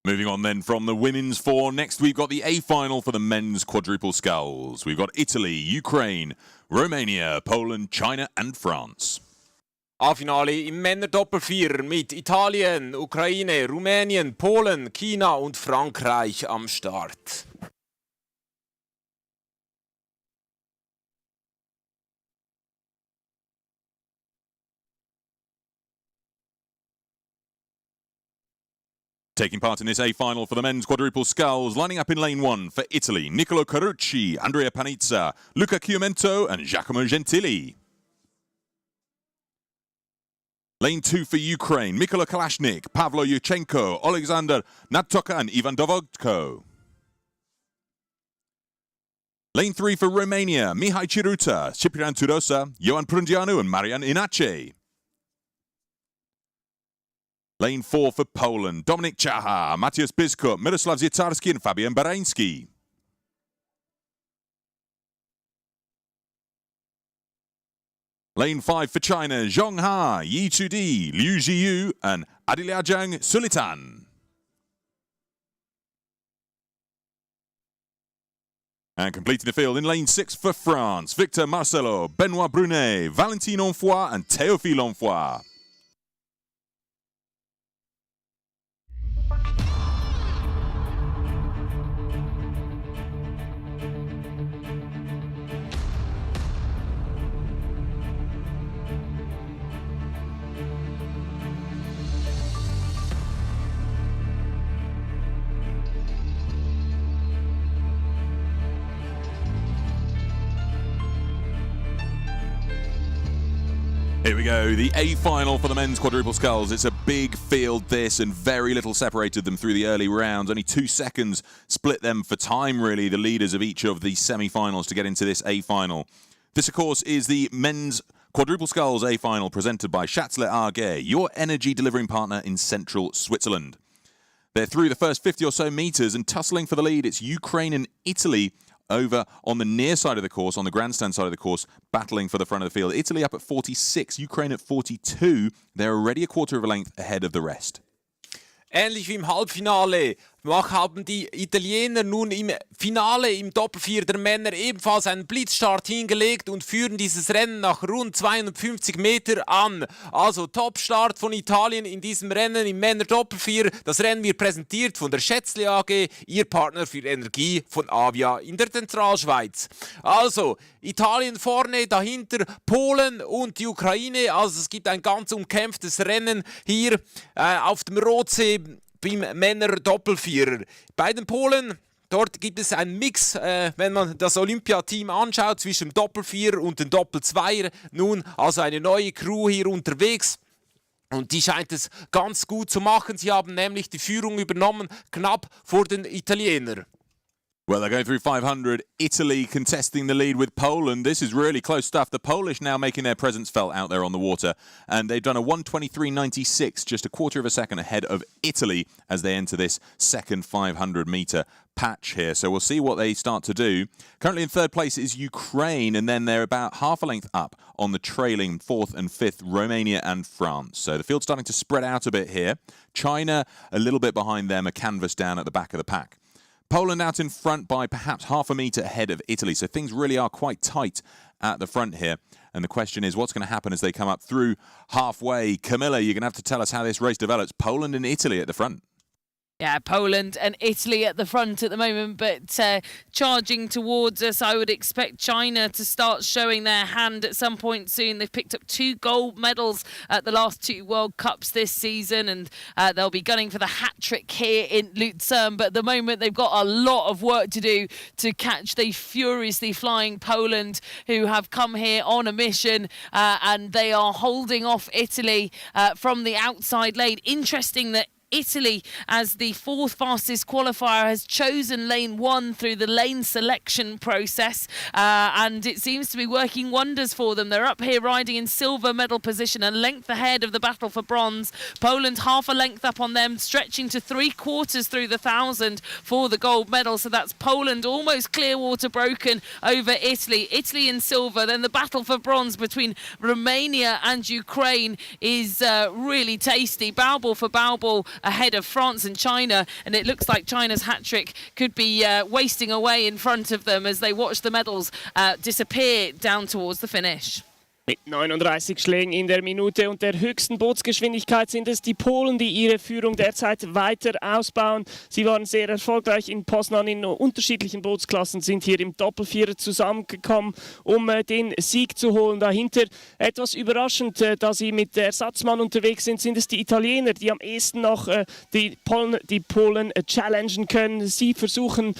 Moving on then from the women's four, next we've got the A final for the men's quadruple sculls. We've got Italy, Ukraine, Romania, Poland, China and France. A-Finale im Männer-Doppelvierer mit Italien, Ukraine, Rumänien, Polen, China und Frankreich am Start. Taking part in this A final for the men's quadruple sculls, lining up in lane one for Italy, Nicolo Carucci, Andrea Panizza, Luca Chiumento and Giacomo Gentili. Lane 2 for Ukraine, Mikola Kalashnik, Pavlo Yuchenko, Alexander Nadtoka and Ivan Dovodko. Lane 3 for Romania, Mihai Chiruta, Ciprian Tudosa, Ioan Prundianu and Marian Inace. Lane 4 for Poland, Dominik Chaha, Matthias Biskup, Miroslav Zietarski and Fabian Barański. Lane 5 for China, Zhong Ha, Yi Chudi, Liu Jiyu and Adiliajang Sulitan. And completing the field in lane 6 for France, Victor Marcelo, Benoit Brunet, Valentin Onfoy and Théophile Onfoy. Here we go, the A final for the men's quadruple sculls. It's a big field this, and very little separated them through the early rounds. Only 2 seconds split them for time, really, the leaders of each of the semi-finals to get into this A final. This, of course, is the men's quadruple sculls A final presented by Schatzler AG, your energy delivering partner in central Switzerland. They're through the first 50 or so meters, and tussling for the lead, it's Ukraine and Italy over on the near side of the course, on the grandstand side of the course, battling for the front of the field. Italy up at 46, Ukraine at 42. They're already a quarter of a length ahead of the rest. Ähnlich wie im Halbfinale haben die Italiener nun im Finale im Doppelvier der Männer ebenfalls einen Blitzstart hingelegt und führen dieses Rennen nach rund 250 Meter an. Also Topstart von Italien in diesem Rennen im Männer-Doppelvier. Das Rennen wird präsentiert von der Schätzle AG, ihr Partner für Energie von Avia in der Zentralschweiz. Also Italien vorne, dahinter Polen und die Ukraine. Also es gibt ein ganz umkämpftes Rennen hier auf dem Rotsee beim Männer-Doppelvierer. Bei den Polen, dort gibt es einen Mix, wenn man das Olympiateam anschaut, zwischen dem Doppelvierer und dem Doppelzweier. Nun also eine neue Crew hier unterwegs. Und die scheint es ganz gut zu machen. Sie haben nämlich die Führung übernommen, knapp vor den Italienern. Well, they're going through 500. Italy contesting the lead with Poland. This is really close stuff. The Polish now making their presence felt out there on the water. And they've done a 1:23.96, just a quarter of a second ahead of Italy as they enter this second 500-meter patch here. So we'll see what they start to do. Currently in third place is Ukraine, and then they're about half a length up on the trailing fourth and fifth Romania and France. So the field's starting to spread out a bit here. China a little bit behind them, a canvas down at the back of the pack. Poland out in front by perhaps half a metre ahead of Italy. So things really are quite tight at the front here. And the question is, what's going to happen as they come up through halfway? Camilla, you're going to have to tell us how this race develops. Poland and Italy at the front. Yeah, Poland and Italy at the front at the moment, but charging towards us. I would expect China to start showing their hand at some point soon. They've picked up 2 gold medals at the last 2 World Cups this season, and they'll be gunning for the hat-trick here in Lucerne. But at the moment, they've got a lot of work to do to catch the furiously flying Poland, who have come here on a mission, and they are holding off Italy from the outside lane. Interesting that Italy, as the 4th fastest qualifier, has chosen lane 1 through the lane selection process, and it seems to be working wonders for them. They're up here riding in silver medal position, a length ahead of the battle for bronze. Poland half a length up on them, stretching to 3/4 through the 1,000 for the gold medal. So that's Poland almost clear water broken over Italy. Italy in silver. Then the battle for bronze between Romania and Ukraine is really tasty. Bow ball for bow ball. ahead of France and China, and it looks like China's hat-trick could be wasting away in front of them as they watch the medals disappear down towards the finish. Mit 39 Schlägen in der Minute und der höchsten Bootsgeschwindigkeit sind es die Polen, die ihre Führung derzeit weiter ausbauen. Sie waren sehr erfolgreich in Poznan in unterschiedlichen Bootsklassen, sind hier im Doppelvierer zusammengekommen, um den Sieg zu holen. Dahinter etwas überraschend, da sie mit der Ersatzmann unterwegs sind, sind es die Italiener, die am ehesten noch die Polen challengen können. Sie versuchen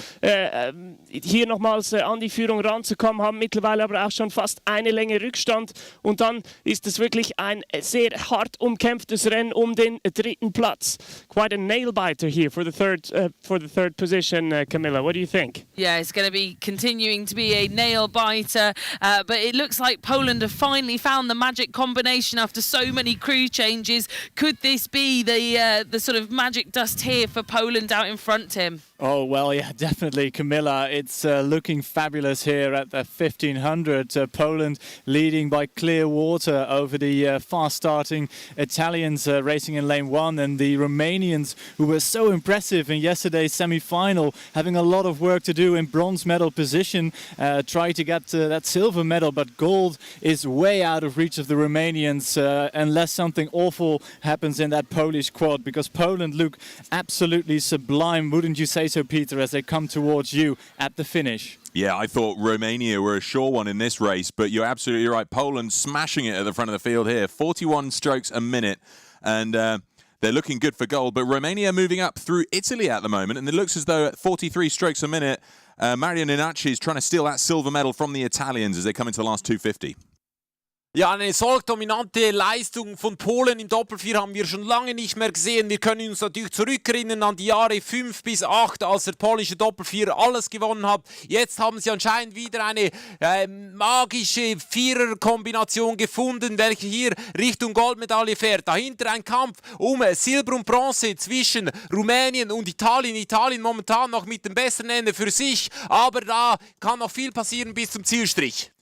hier nochmals an die Führung ranzukommen, haben mittlerweile aber auch schon fast eine Länge Rückstand. Und dann ist es wirklich ein sehr hart umkämpftes Rennen um den dritten Platz. Quite a nail-biter here for the third position, Camilla. What do you think? Yeah, it's going to be continuing to be a nail-biter, but it looks like Poland have finally found the magic combination after so many crew changes. Could this be the sort of magic dust here for Poland out in front, Tim? Oh, well, yeah, definitely, Camilla. It's looking fabulous here at the 1500. Poland leading by clear water over the fast-starting Italians racing in lane one, and the Romanians, who were so impressive in yesterday's semi-final, having a lot of work to do in bronze medal position, try to get that silver medal, but gold is way out of reach of the Romanians unless something awful happens in that Polish quad, because Poland look absolutely sublime, wouldn't you say so, Peter, as they come towards you at the finish? Yeah, I thought Romania were a sure one in this race, but you're absolutely right. Poland smashing it at the front of the field here. 41 strokes a minute, and they're looking good for gold. But Romania moving up through Italy at the moment, and it looks as though at 43 strokes a minute, Mario Ninacci is trying to steal that silver medal from the Italians as they come into the last 250. Ja, eine solch dominante Leistung von Polen im Doppelvier haben wir schon lange nicht mehr gesehen. Wir können uns natürlich zurückerinnern an die Jahre 5 bis 8, als der polnische Doppelvierer alles gewonnen hat. Jetzt haben sie anscheinend wieder eine magische Viererkombination gefunden, welche hier Richtung Goldmedaille fährt. Dahinter ein Kampf um Silber und Bronze zwischen Rumänien und Italien. Italien momentan noch mit dem besseren Ende für sich, aber da kann noch viel passieren bis zum Zielstrich.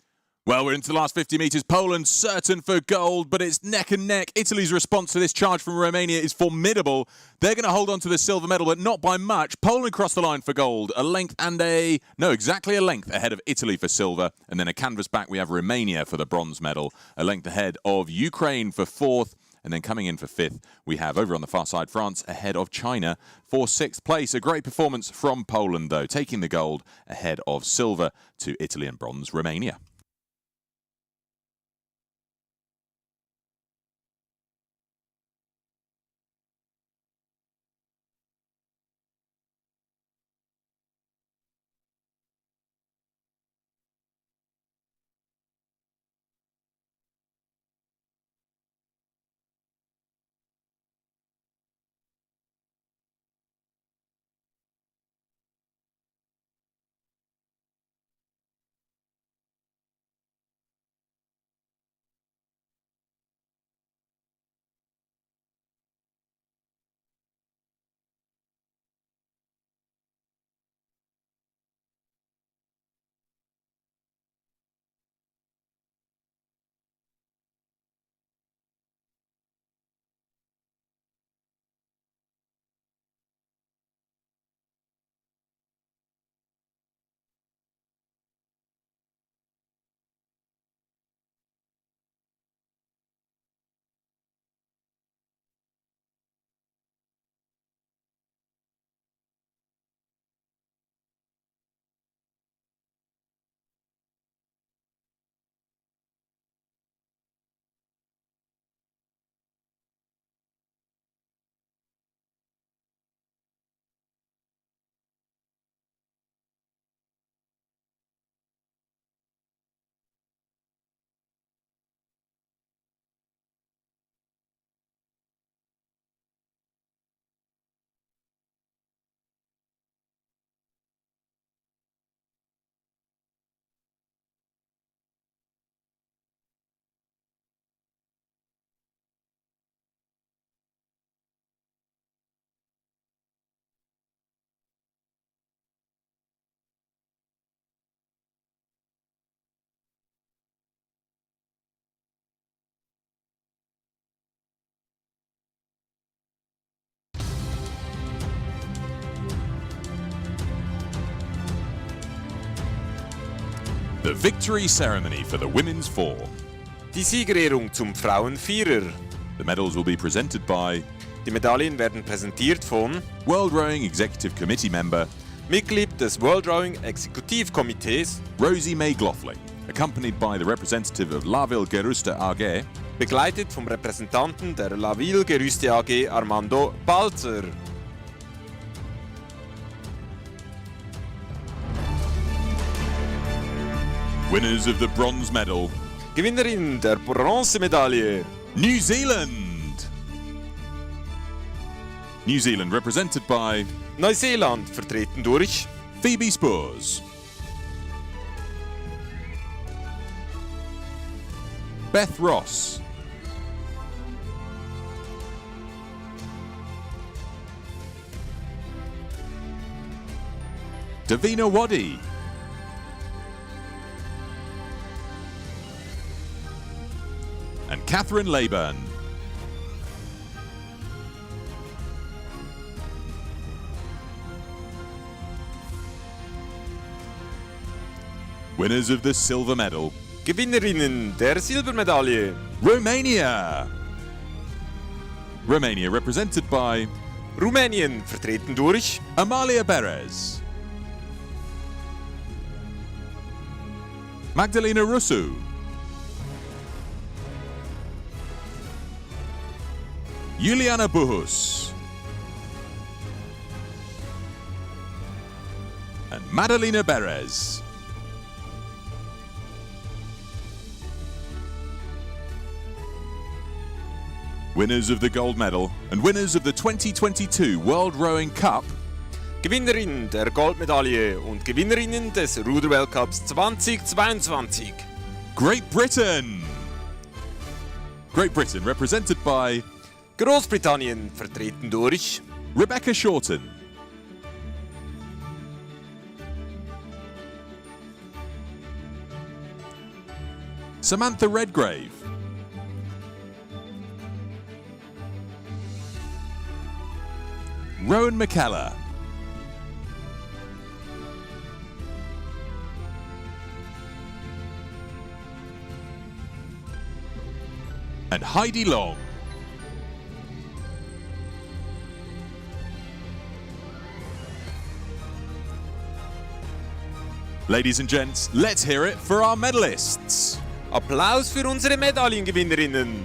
Well, we're into the last 50 metres. Poland certain for gold, but it's neck and neck. Italy's response to this charge from Romania is formidable. They're going to hold on to the silver medal, but not by much. Poland crossed the line for gold. Exactly a length ahead of Italy for silver. And then a canvas back, we have Romania for the bronze medal. A length ahead of Ukraine for fourth. And then coming in for fifth, we have over on the far side, France ahead of China for sixth place. A great performance from Poland, though, taking the gold ahead of silver to Italy and bronze, Romania. The victory ceremony for the women's four. Die Siegerehrung zum Frauenvierer. The medals will be presented by Die Medaillen werden präsentiert von World Rowing Executive Committee member Mitglied des World Rowing Exekutivkomitees, Rosie McLaughlin, accompanied by the representative of Laville Gerüste AG, begleitet vom Repräsentanten der Laville Gerüste AG Armando Balzer. winners of the bronze medal, Gewinnerin der Bronzemedaille, New Zealand. New Zealand represented by Neuseeland, vertreten durch Phoebe Spurs, Beth Ross, Davina Waddy, and Catherine Leyburn. Winners of the silver medal, Gewinnerinnen der Silbermedaille, Romania. Romania represented by Rumänien, vertreten durch Amalia Perez, Magdalena Rusu, Juliana Buhus, and Madalena Perez. Winners of the gold medal and winners of the 2022 World Rowing Cup, Gewinnerin der Goldmedaille und Gewinnerinnen des Ruderweltcups 2022. Great Britain. Great Britain represented by Großbritannien, vertreten durch Rebecca Shorten, Samantha Redgrave, Rowan McKellar, and Heidi Long. Ladies and gents, let's hear it for our medalists. Applaus für unsere Medaillengewinnerinnen.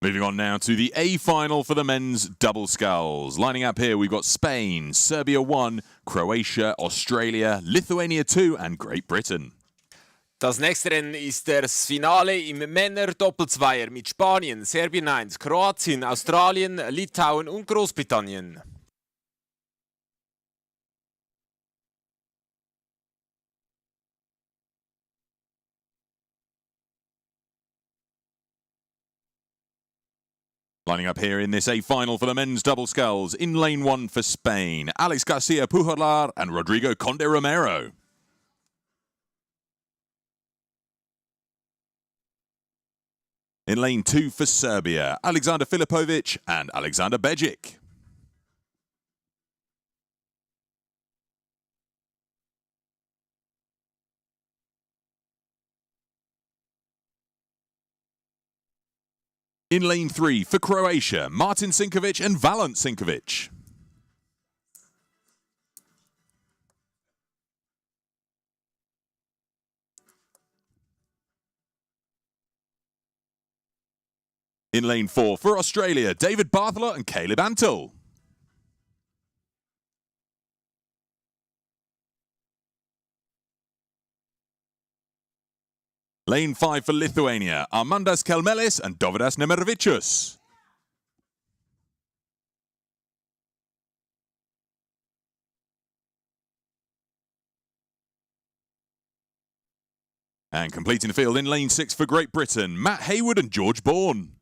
Moving on now to the A final for the men's double sculls. Lining up here, we've got Spain, Serbia 1, Croatia, Australia, Lithuania 2 and Great Britain. Das nächste Rennen ist das Finale im Männer-Doppelzweier mit Spanien, Serbien 1, Kroatien, Australien, Litauen und Großbritannien. Lining up here in this A final for the men's double sculls, in lane 1 for Spain, Alex Garcia Pujolar and Rodrigo Conde Romero. In lane 2 for Serbia, Alexander Filipovic and Alexander Bejic. In lane 3 for Croatia, Martin Sinkovic and Valent Sinkovic. In lane 4 for Australia, David Barthelot and Caleb Antle. Lane 5 for Lithuania, Armandas Kelmelis and Dovydas Nemervicius. And completing the field in lane 6 for Great Britain, Matt Hayward and George Bourne.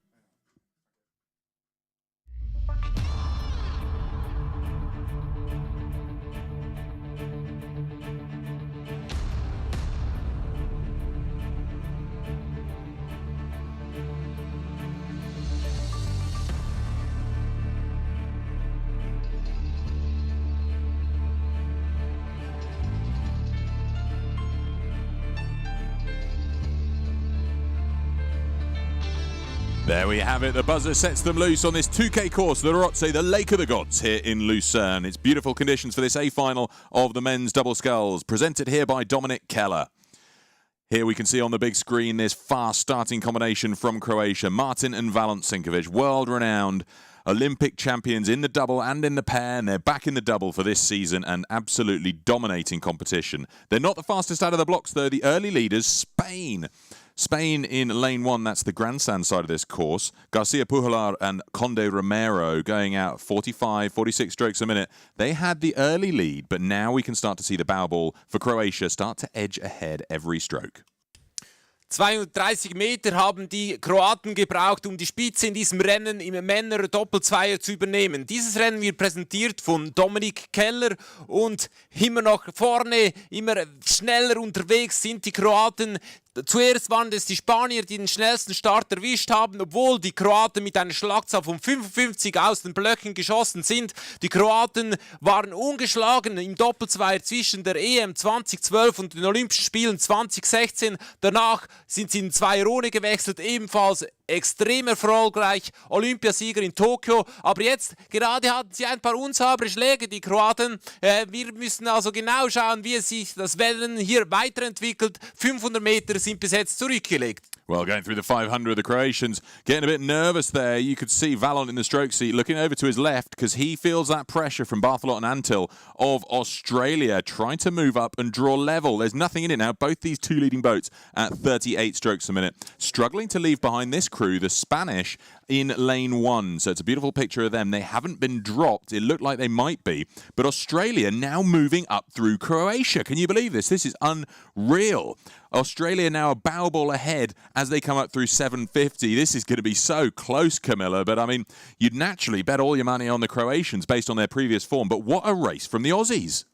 There we have it. The buzzer sets them loose on this 2K course, the Rotse, the Lake of the Gods, here in Lucerne. It's beautiful conditions for this A final of the men's double sculls, presented here by Dominic Keller. Here we can see on the big screen this fast starting combination from Croatia, Martin and Valent Sinkovic, world-renowned Olympic champions in the double and in the pair, and they're back in the double for this season and absolutely dominating competition. They're not the fastest out of the blocks, though. The early leaders, Spain. Spain in lane 1, that's the grandstand side of this course. Garcia Pujolar and Conde Romero going out 45, 46 strokes a minute. They had the early lead, but now we can start to see the bow ball for Croatia start to edge ahead every stroke. 230 Meter haben die Kroaten gebraucht, um die Spitze in diesem Rennen im Männer-Doppelzweier zu übernehmen. Dieses Rennen wird präsentiert von Dominic Keller und immer noch vorne, immer schneller unterwegs sind die Kroaten. Zuerst waren es die Spanier, die den schnellsten Start erwischt haben, obwohl die Kroaten mit einer Schlagzahl von 55 aus den Blöcken geschossen sind. Die Kroaten waren ungeschlagen im Doppelzweier zwischen der EM 2012 und den Olympischen Spielen 2016. Danach sind sie in Zweier ohne gewechselt, ebenfalls extrem erfolgreich, Olympiasieger in Tokio. Aber jetzt gerade hatten sie ein paar unsaubere Schläge, die Kroaten. Wir müssen also genau schauen, wie es sich das Rennen hier weiterentwickelt. 500 Meter sind bis jetzt zurückgelegt. Well, going through the 500, the Croatians getting a bit nervous there. You could see Valent in the stroke seat looking over to his left because he feels that pressure from Barthelot and Antil of Australia trying to move up and draw level. There's nothing in it now. Both these two leading boats at 38 strokes a minute. Struggling to leave behind this crew, the Spanish, in lane 1. So it's a beautiful picture of them. They haven't been dropped. It looked like they might be. But Australia now moving up through Croatia. Can you believe this? This is unreal. Australia now a bow ball ahead as they come up through 750. This is going to be so close, Camilla. But, I mean, you'd naturally bet all your money on the Croatians based on their previous form. But what a race from the Aussies.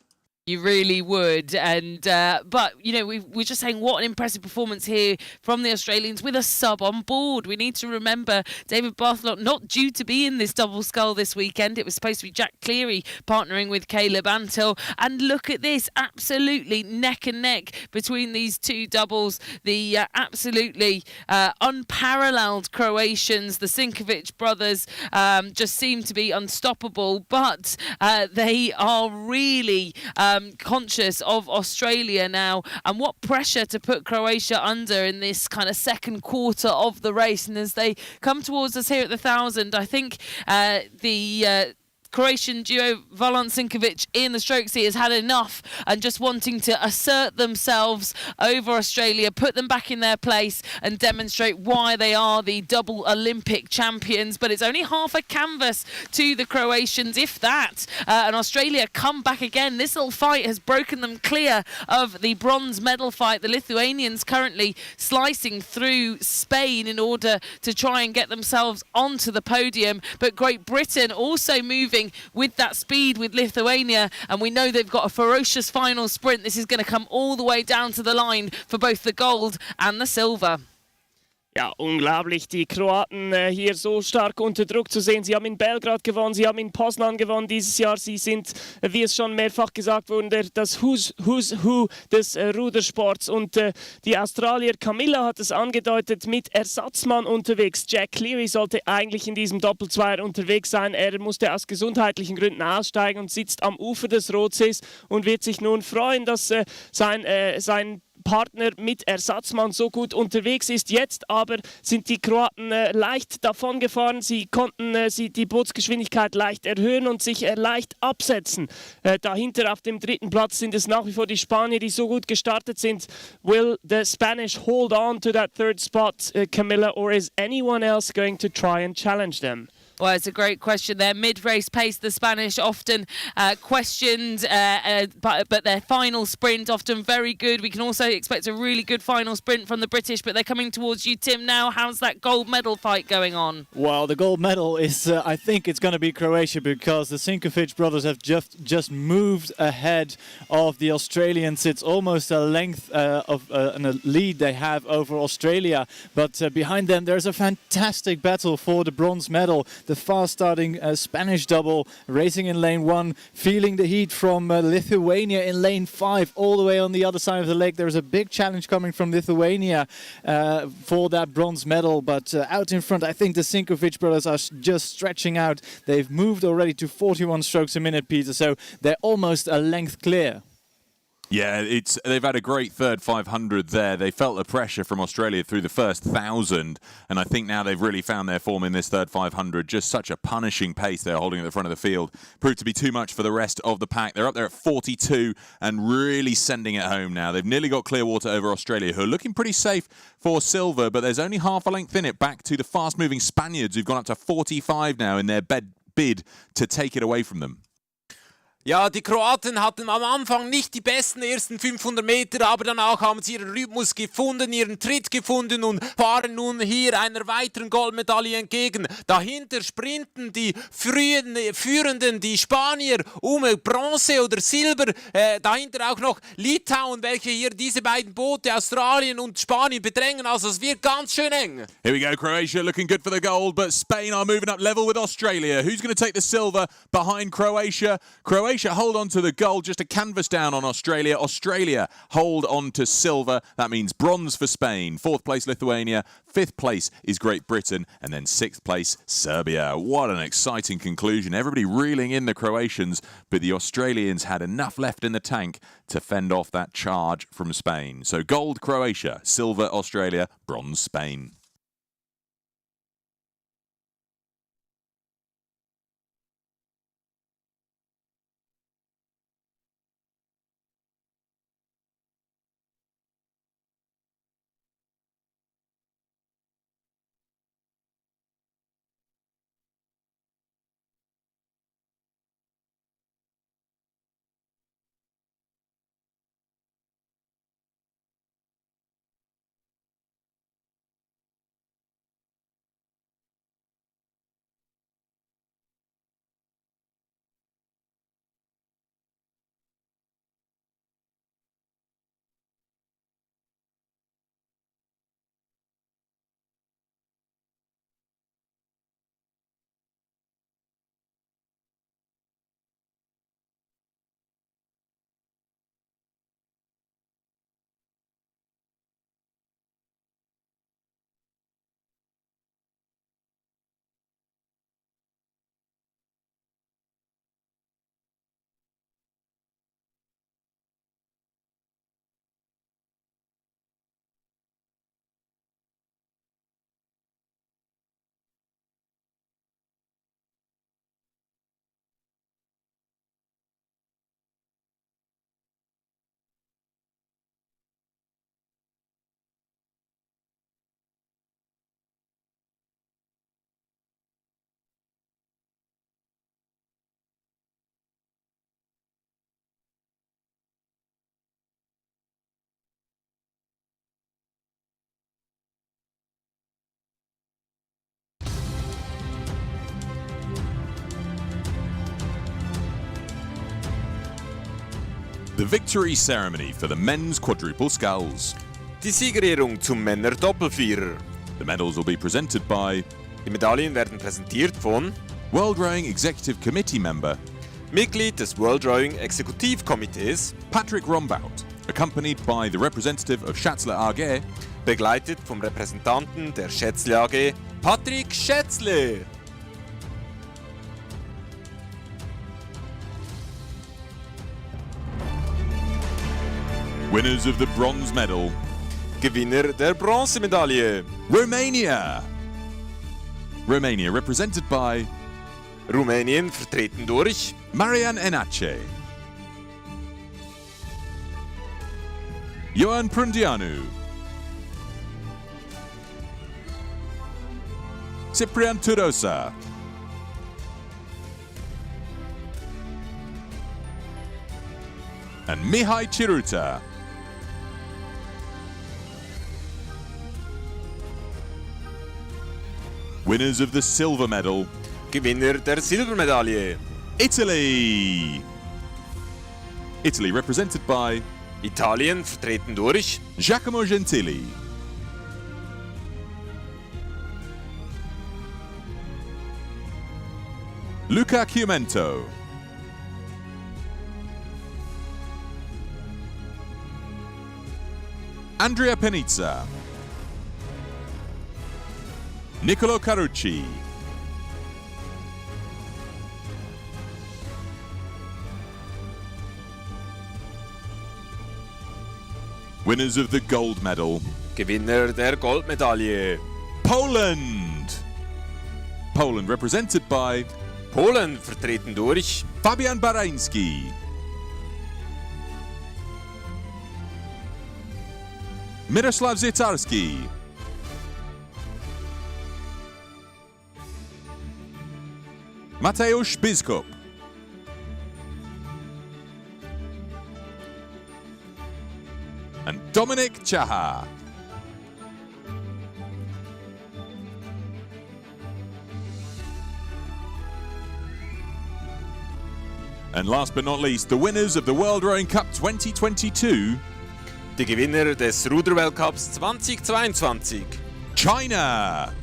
You really would, and but you know we're just saying what an impressive performance here from the Australians with a sub on board. We need to remember David Barthelot not due to be in this double scull this weekend. It was supposed to be Jack Cleary partnering with Caleb Antil, and look at this, absolutely neck and neck between these two doubles. The absolutely unparalleled Croatians, the Sinkovic brothers, just seem to be unstoppable, but they are really conscious of Australia now and what pressure to put Croatia under in this kind of second quarter of the race. And as they come towards us here at the 1,000, I think the Croatian duo Volan Sinkovic in the strokes he has had enough and just wanting to assert themselves over Australia, put them back in their place and demonstrate why they are the double Olympic champions. But it's only half a canvas to the Croatians, if that. And Australia come back again. This little fight has broken them clear of the bronze medal fight. The Lithuanians currently slicing through Spain in order to try and get themselves onto the podium. But Great Britain also moving with that speed with Lithuania, and we know they've got a ferocious final sprint. This is going to come all the way down to the line for both the gold and the silver. Ja, unglaublich, die Kroaten hier so stark unter Druck zu sehen. Sie haben in Belgrad gewonnen, sie haben in Poznan gewonnen dieses Jahr. Sie sind, wie es schon mehrfach gesagt wurde, das Who's Who des Rudersports. Und die Australier Camilla hat es angedeutet, mit Ersatzmann unterwegs. Jack Cleary sollte eigentlich in diesem Doppelzweier unterwegs sein. Er musste aus gesundheitlichen Gründen aussteigen und sitzt am Ufer des Rotsees und wird sich nun freuen, dass sein Partner mit Ersatzmann so gut unterwegs ist. Jetzt aber sind die Kroaten leicht davon gefahren. Sie konnten die Bootsgeschwindigkeit leicht erhöhen und sich leicht absetzen. Dahinter auf dem dritten Platz sind es nach wie vor die Spanier, die so gut gestartet sind. Will the Spanish hold on to that third spot, Camilla, or is anyone else going to try and challenge them? Well, it's a great question. Their mid-race pace, the Spanish often questioned, but their final sprint often very good. We can also expect a really good final sprint from the British, but they're coming towards you, Tim, now. How's that gold medal fight going on? Well, the gold medal is, I think it's going to be Croatia, because the Sinkovic brothers have just moved ahead of the Australians. It's almost a length of a lead they have over Australia, but behind them there's a fantastic battle for the bronze medal. The fast-starting Spanish double racing in lane 1, feeling the heat from Lithuania in lane 5, all the way on the other side of the lake. There's a big challenge coming from Lithuania for that bronze medal, but out in front I think the Sinkovic brothers are just stretching out. They've moved already to 41 strokes a minute, Peter, so they're almost a length clear. Yeah, they've had a great third 500 there. They felt the pressure from Australia through the first 1,000, and I think now they've really found their form in this third 500. Just such a punishing pace they're holding at the front of the field. Proved to be too much for the rest of the pack. They're up there at 42 and really sending it home now. They've nearly got Clearwater over Australia, who are looking pretty safe for silver, but there's only half a length in it back to the fast-moving Spaniards, who've gone up to 45 now in their bid to take it away from them. Ja, die Kroaten hatten am Anfang nicht die besten ersten 500 Meter, aber danach haben sie ihren Rhythmus gefunden, ihren Tritt gefunden und fahren nun hier einer weiteren Goldmedaille entgegen. Dahinter sprinten die Führenden, die Spanier, um Bronze oder Silber. Dahinter auch noch Litauen, welche hier diese beiden Boote, Australien und Spanien, bedrängen. Also es wird ganz schön eng. Here we go, Croatia looking good for the gold, but Spain are moving up level with Australia. Who's going to take the silver behind Croatia? Croatia hold on to the gold, just a canvas down on Australia. Australia hold on to silver. That means bronze for Spain. 4th place, Lithuania. 5th place is Great Britain. And then 6th place, Serbia. What an exciting conclusion. Everybody reeling in the Croatians, but the Australians had enough left in the tank to fend off that charge from Spain. So gold, Croatia. Silver, Australia. Bronze, Spain. The victory ceremony for the men's quadruple sculls. Die Siegerehrung zum Männer-Doppelvierer. The medals will be presented by Die Medaillen werden präsentiert von World Rowing Executive Committee member Mitglied des World Rowing Exekutivkomitees, Patrick Rombout, accompanied by the representative of Schatzler AG, begleitet vom Repräsentanten der Schätzle AG, Patrick Schätzle. winners of the bronze medal, Gewinner der Bronzemedaille, Romania. Romania represented by Rumänien vertreten durch Marian Enache, Ioan Prundianu, Ciprian Tudosa, and Mihai Chiruta. Winners of the silver medal, Gewinner der Silbermedaille, Italy. Italy represented by Italien vertreten durch Giacomo Gentili, Luca Chiumento, Andrea Penizza, Niccolo Carucci, winners of the gold medal, Gewinner der Goldmedaille, Poland. Poland represented by Polen vertreten durch Fabian Barański, Miroslav Zitarski, Mateusz Biskup, and Dominik Chaha. And last but not least, the winners of the World Rowing Cup 2022, die Gewinner des Ruderweltcups 2022. China.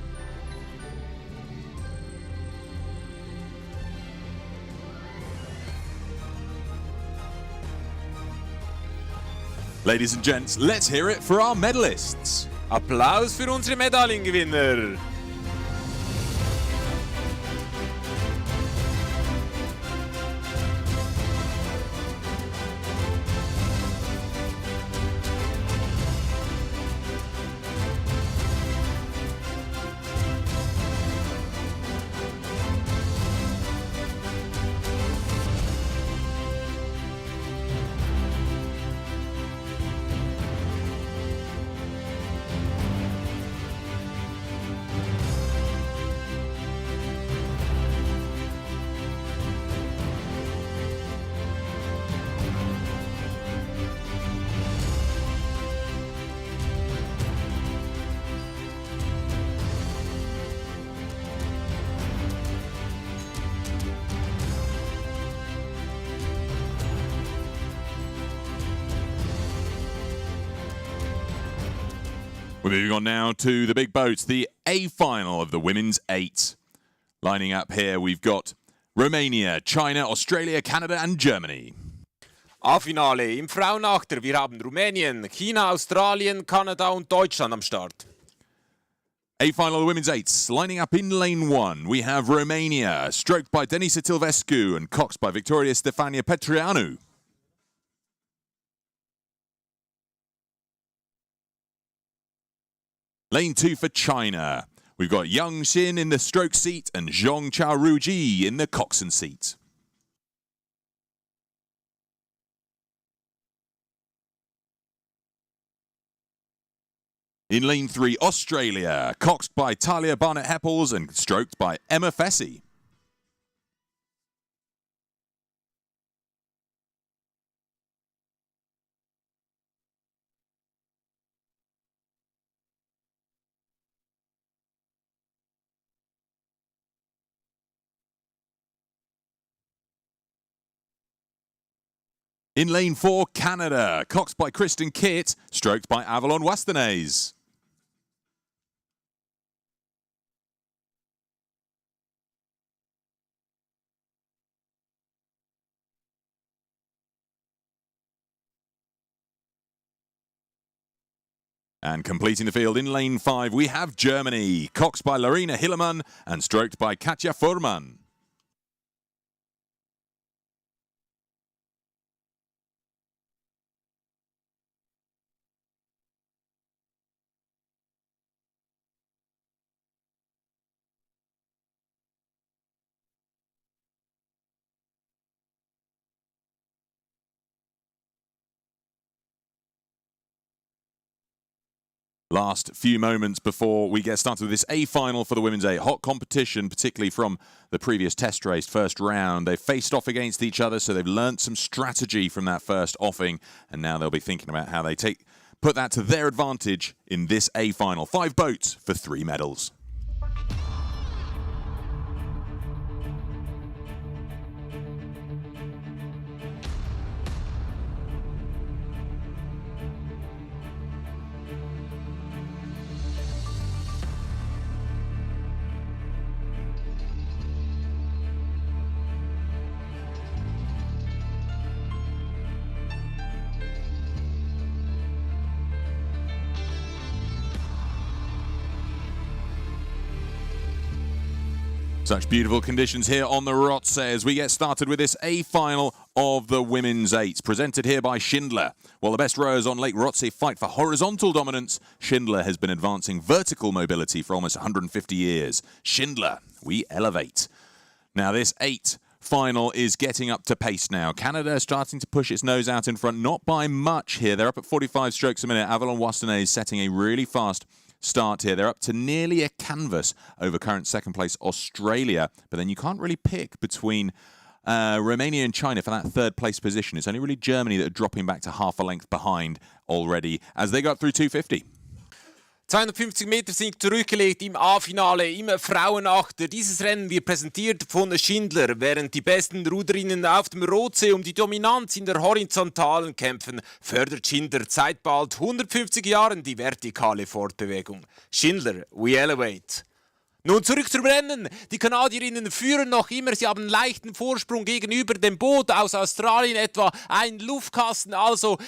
Ladies and gents, let's hear it for our medalists. Applaus für unsere Medaillengewinner. We're moving on now to the big boats, the A final of the women's 8. Lining up here, we've got Romania, China, Australia, Canada and Germany. A-Finale im Frauenachter. Wir haben Rumänien, China, Australien, Kanada und Deutschland am Start. A final of the women's 8s. Lining up in lane 1, we have Romania, stroked by Denisa Tilvescu and coxed by Victoria Stefania Petreanu. Lane 2 for China. We've got Yang Xin in the stroke seat and Zhong Chao Ruji in the coxswain seat. In lane 3, Australia, coxed by Talia Barnett-Heppels and stroked by Emma Fessy. In lane 4, Canada, coxed by Kristen Kitt, stroked by Avalon Wasternaise. And completing the field in lane 5, we have Germany, coxed by Lorena Hillemann and stroked by Katja Fuhrmann. Last few moments before we get started with this A final for the women's 8. Hot competition, particularly from the previous test race, first round. They've faced off against each other, so they've learnt some strategy from that first offing, and now they'll be thinking about how they put that to their advantage in this A final. 5 boats for 3 medals. Such beautiful conditions here on the Rotse as we get started with this A final of the women's 8, presented here by Schindler. While the best rowers on Lake Rotse fight for horizontal dominance, Schindler has been advancing vertical mobility for almost 150 years. Schindler, we elevate. Now this 8 final is getting up to pace now. Canada is starting to push its nose out in front, not by much here. They're up at 45 strokes a minute. Avalon Wasternaise setting a really fast start here. They're up to nearly a canvas over current second place Australia, but then you can't really pick between Romania and China for that third place position. It's only really Germany that are dropping back to half a length behind already as they got through 250. 250 Meter sind zurückgelegt im A-Finale im Frauenachter. Dieses Rennen wird präsentiert von Schindler, während die besten Ruderinnen auf dem Rotsee um die Dominanz in der Horizontalen kämpfen, fördert Schindler seit bald 150 Jahren die vertikale Fortbewegung. Schindler, we elevate. Nun zurück zum Rennen. Die Kanadierinnen führen noch immer. Sie haben einen leichten Vorsprung gegenüber dem Boot aus Australien, etwa ein Luftkasten. Also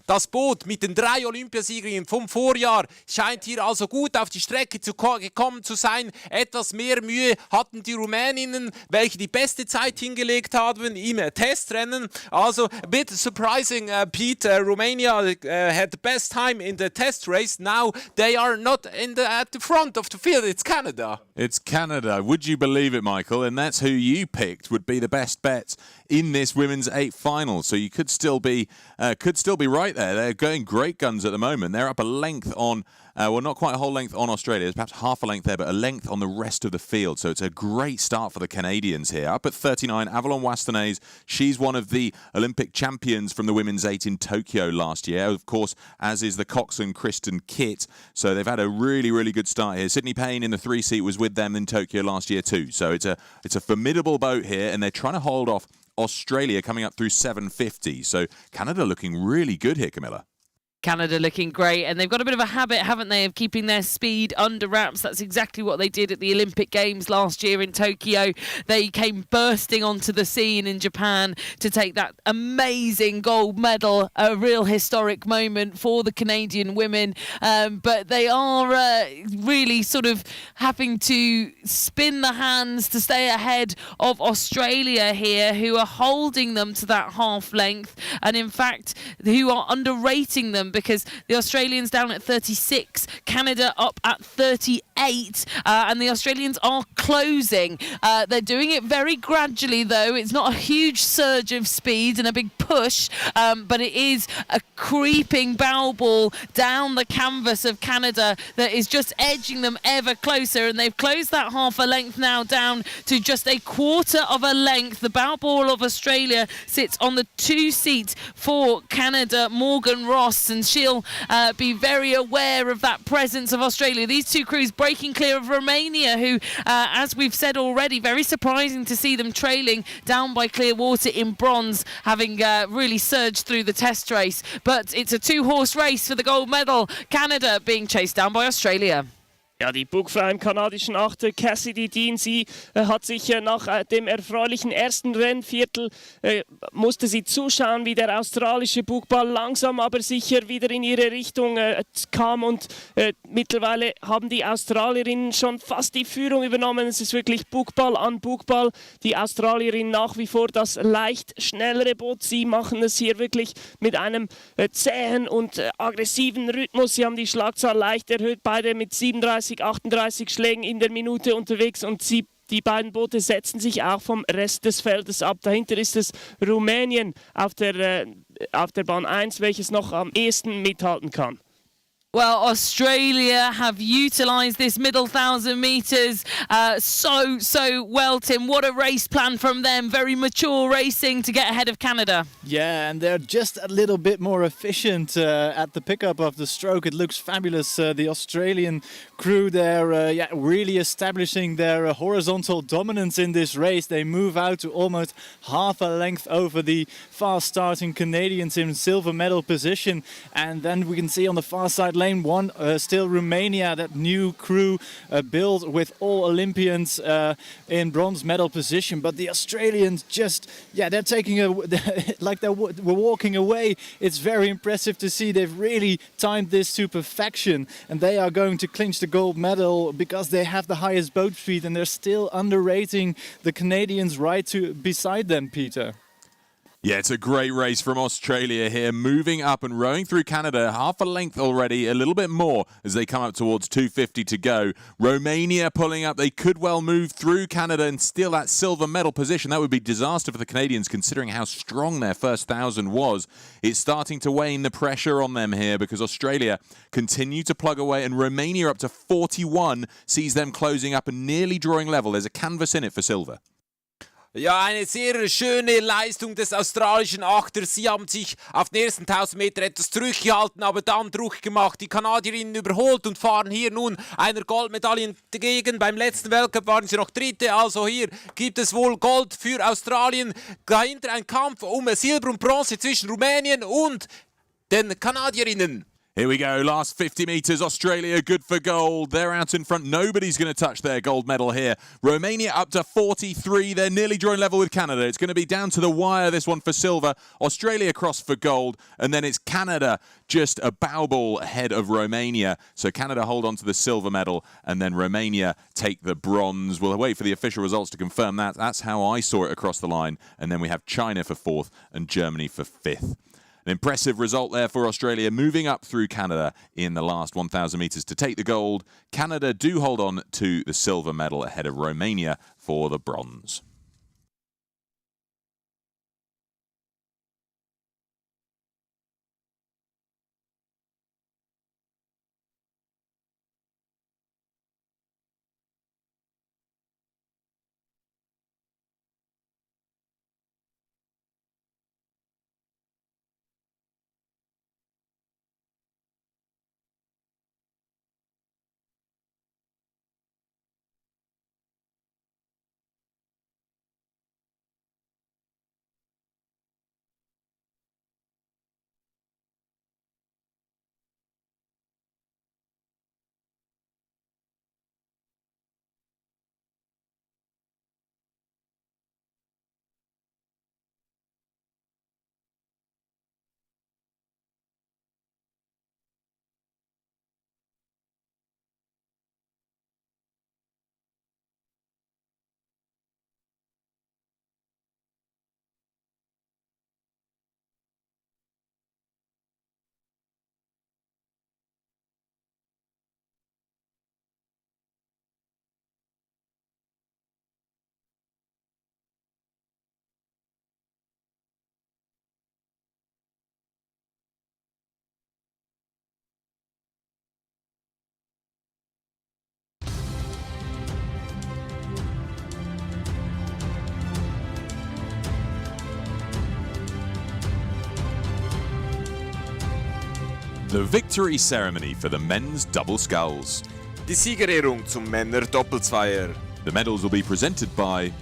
das Boot mit den 3 Olympiasiegerinnen vom Vorjahr scheint hier also gut auf die Strecke gekommen zu sein. Etwas mehr Mühe hatten die Rumäninnen, welche die beste Zeit hingelegt haben im Testrennen. Also a bit surprising, Pete. Romania had the best time in the test race. Now they are not at the front of the field. It's Canada. It's Canada. Would you believe it, Michael? And that's who you picked would be the best bet in this women's 8 final. So you could still be right there. They're going great guns at the moment. They're up a length on, well, not quite a whole length on Australia. There's perhaps half a length there, but a length on the rest of the field. So it's a great start for the Canadians here. Up at 39, Avalon Wasternaise. She's one of the Olympic champions from the women's 8 in Tokyo last year. Of course, as is the coxswain Kristen Kitt. So they've had a really, really good start here. Sydney Payne in the 3 seat was with them in Tokyo last year too. So it's a formidable boat here, and they're trying to hold off Australia coming up through 750. So Canada looking really good here, Camilla. Canada looking great, and they've got a bit of a habit, haven't they, of keeping their speed under wraps. That's exactly what they did at the Olympic Games last year in Tokyo. They came bursting onto the scene in Japan to take that amazing gold medal, a real historic moment for the Canadian women. But they are really sort of having to spin the hands to stay ahead of Australia here, who are holding them to that half length, and in fact, who are underrating them, because the Australians down at 36, Canada up at 38, and the Australians are closing. They're doing it very gradually, though. It's not a huge surge of speed and a big push, but it is a creeping bow ball down the canvas of Canada that is just edging them ever closer, and they've closed that half a length now down to just a quarter of a length. The bow ball of Australia sits on the 2 seat for Canada, Morgan Ross, and and she'll be very aware of that presence of Australia. These two crews breaking clear of Romania, who, as we've said already, very surprising to see them trailing down by Clearwater in bronze, having really surged through the test race. But it's a two-horse race for the gold medal. Canada being chased down by Australia. Ja, die Bugfrau im kanadischen Achter Cassidy Dean, sie hat sich nach dem erfreulichen ersten Rennviertel, musste sie zuschauen, wie der australische Bugball langsam aber sicher wieder in ihre Richtung kam und mittlerweile haben die Australierinnen schon fast die Führung übernommen. Es ist wirklich Bugball an Bugball. Die Australierinnen nach wie vor das leicht schnellere Boot. Sie machen es hier wirklich mit einem zähen und aggressiven Rhythmus. Sie haben die Schlagzahl leicht erhöht, beide mit 37, 38 Schlägen in der Minute unterwegs und die beiden Boote setzen sich auch vom Rest des Feldes ab. Dahinter ist es Rumänien auf der Bahn 1, welches noch am ehesten mithalten kann. Well, Australia have utilised this middle 1,000 metres so well, Tim. What a race plan from them. Very mature racing to get ahead of Canada. Yeah, and they're just a little bit more efficient at the pickup of the stroke. It looks fabulous. The Australian crew there, really establishing their horizontal dominance in this race. They move out to almost half a length over the fast-starting Canadians in silver medal position. And then we can see on the far side lane one, still Romania, that new crew built with all Olympians in bronze medal position. But the Australians just, they're taking like they were walking away. It's very impressive to see. They've really timed this to perfection, and they are going to clinch the gold medal because they have the highest boat speed, and they're still underrating the Canadians right to beside them, Peter. Yeah, it's a great race from Australia here, moving up and rowing through Canada, half a length already, a little bit more as they come up towards 250 to go. Romania pulling up. They could well move through Canada and steal that silver medal position. That would be disaster for the Canadians, considering how strong their first 1,000 was. It's starting to wane the pressure on them here because Australia continue to plug away, and Romania up to 41 sees them closing up and nearly drawing level. There's a canvas in it for silver. Ja, eine sehr schöne Leistung des australischen Achters. Sie haben sich auf den ersten 1000 Meter etwas zurückgehalten, aber dann Druck gemacht. Die Kanadierinnen überholt und fahren hier nun einer Goldmedaille entgegen. Beim letzten Weltcup waren sie noch Dritte, also hier gibt es wohl Gold für Australien. Dahinter ein Kampf um Silber und Bronze zwischen Rumänien und den Kanadierinnen. Here we go, last 50 metres, Australia good for gold. They're out in front, nobody's going to touch their gold medal here. Romania up to 43, they're nearly drawing level with Canada. It's going to be down to the wire, this one for silver. Australia cross for gold, and then it's Canada just a bow ball ahead of Romania. So Canada hold on to the silver medal, and then Romania take the bronze. We'll wait for the official results to confirm that. That's how I saw it across the line. And then we have China for fourth and Germany for fifth. An impressive result there for Australia, moving up through Canada in the last 1,000 metres to take the gold. Canada do hold on to the silver medal ahead of Romania for the bronze. The victory ceremony for the men's double sculls. Die Siegerehrung zum Männer-Doppelzweier. The medals will be presented by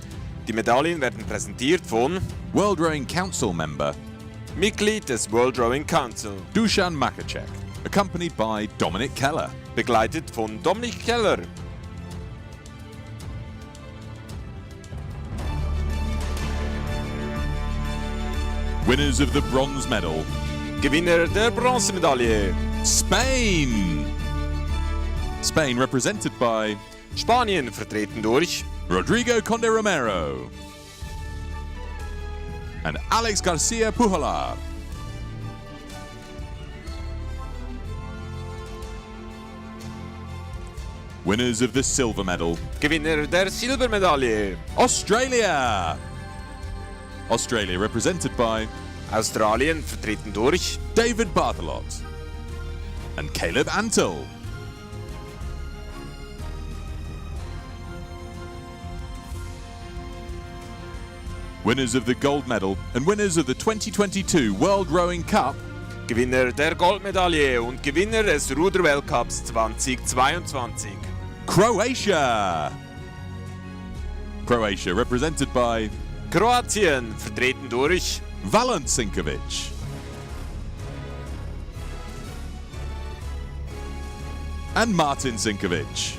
Die Medaillen werden präsentiert von World Rowing Council member Mitglied des World Rowing Council, Dusan Makacek, accompanied by Dominic Keller. begleitet von Dominik Keller. Winners of the bronze medal, Gewinner der Bronzemedaille. Spain. Spain represented by Spanien vertreten durch Rodrigo Conde Romero and Alex Garcia Pujola. Winners of the silver medal, Gewinner der Silbermedaille. Australia. Australia represented by Australien vertreten durch David Barthelot and Caleb Antle. Winners of the gold medal and winners of the 2022 World Rowing Cup, Gewinner der Goldmedaille und Gewinner des Ruderweltcups 2022. Croatia. Croatia represented by Kroatien vertreten durch Valent Sinkovic and Martin Sinkovic.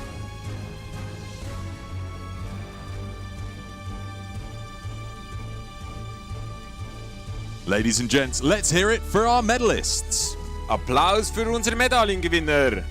Ladies and gents, let's hear it for our medalists. Applaus für unsere Medaillengewinner.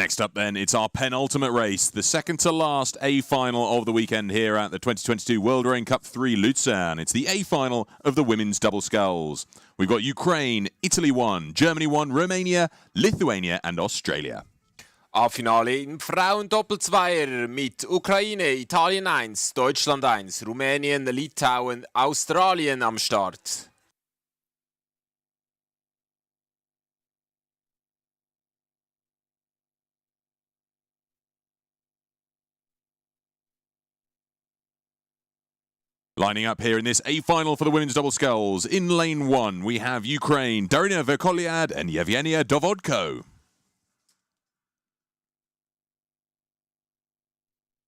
Next up then, it's our penultimate race, the second to last A final of the weekend here at the 2022 World Rowing Cup 3 Lucerne. It's the A final of the women's double sculls. We've got Ukraine, Italy 1, Germany 1, Romania, Lithuania and Australia. A-Finale im Frauendoppelzweier mit Ukraine, Italien 1, Deutschland 1, Rumänien, Litauen, Australien am Start. Lining up here in this A final for the women's double sculls, in lane 1 we have Ukraine, Darina Verkoliad and Yevgenia Dovodko.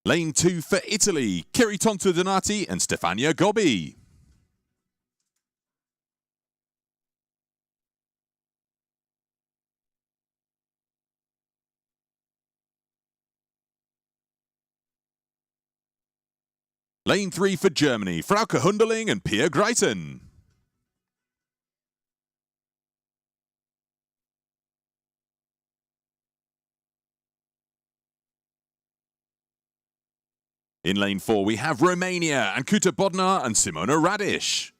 Lane 2 for Italy, Kiritonto Donati and Stefania Gobbi. Lane 3 for Germany, Frauke Hunderling and Pia Greiten. In lane 4 we have Romania, Ankuta Bodnar and Simona Radish.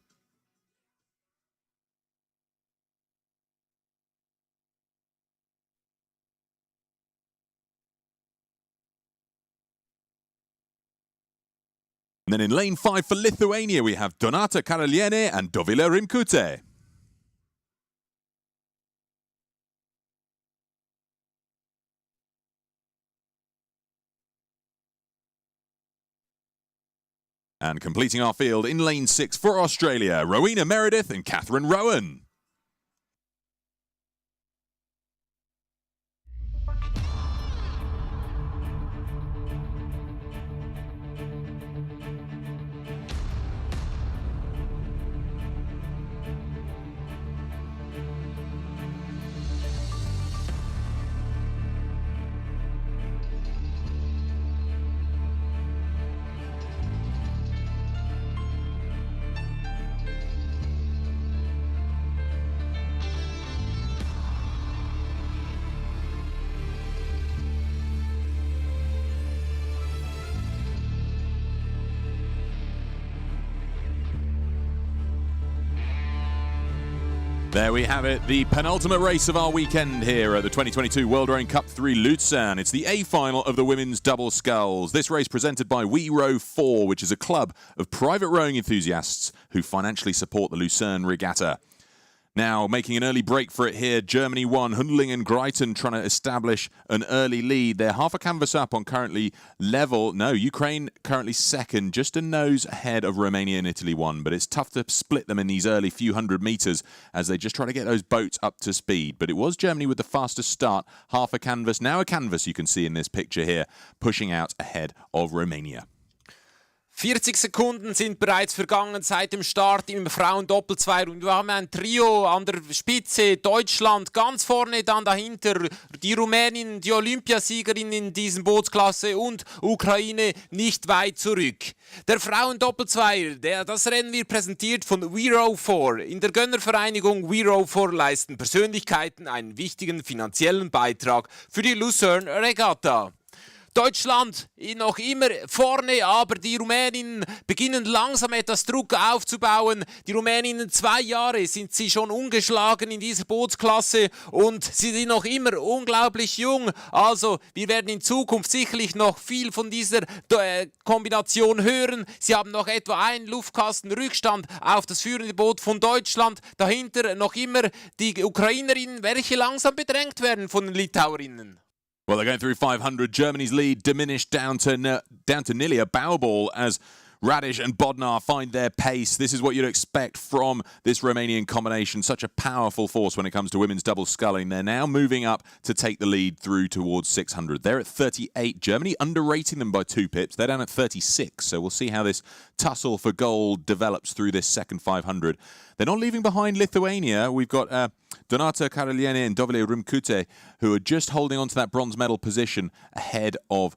And then in lane 5 for Lithuania we have Donata Karaliene and Dovile Rimkute. And completing our field in lane 6 for Australia, Rowena Meredith and Catherine Rowan. There we have it, the penultimate race of our weekend here at the 2022 World Rowing Cup 3 Lucerne. It's the A final of the women's double sculls. This race presented by We Row 4, which is a club of private rowing enthusiasts who financially support the Lucerne Regatta. Now, making an early break for it here, Germany 1, Hundling and Greiten trying to establish an early lead. They're half a canvas up on currently level. No, Ukraine currently second, just a nose ahead of Romania and Italy 1. But it's tough to split them in these early few hundred metres as they just try to get those boats up to speed. But it was Germany with the fastest start, half a canvas, now a canvas you can see in this picture here, pushing out ahead of Romania. 40 Sekunden sind bereits vergangen seit dem Start im Frauen-Doppelzweier und wir haben ein Trio an der Spitze, Deutschland ganz vorne, dann dahinter die Rumänin, die Olympiasiegerin in diesem Bootsklasse und Ukraine nicht weit zurück. Der Frauen-Doppelzweier, das Rennen wird präsentiert von We Row 4. In der Gönnervereinigung We Row 4 leisten Persönlichkeiten einen wichtigen finanziellen Beitrag für die Lucerne Regatta. Deutschland noch immer vorne, aber die Rumäninnen beginnen langsam etwas Druck aufzubauen. Die Rumäninnen 2 Jahre sind sie schon ungeschlagen in dieser Bootsklasse und sie sind noch immer unglaublich jung. Also wir werden in Zukunft sicherlich noch viel von dieser Kombination hören. Sie haben noch etwa einen Luftkasten Rückstand auf das führende Boot von Deutschland. Dahinter noch immer die Ukrainerinnen, welche langsam bedrängt werden von den Litauerinnen. Well, they're going through 500. Germany's lead diminished down to nearly a bow ball as Radish and Bodnar find their pace. This is what you'd expect from this Romanian combination. Such a powerful force when it comes to women's double sculling. They're now moving up to take the lead through towards 600. They're at 38. Germany underrating them by 2 pips. They're down at 36. So we'll see how this tussle for gold develops through this second 500. They're not leaving behind Lithuania. We've got Donata Karaliene and Dovile Rimkute, who are just holding on to that bronze medal position ahead of,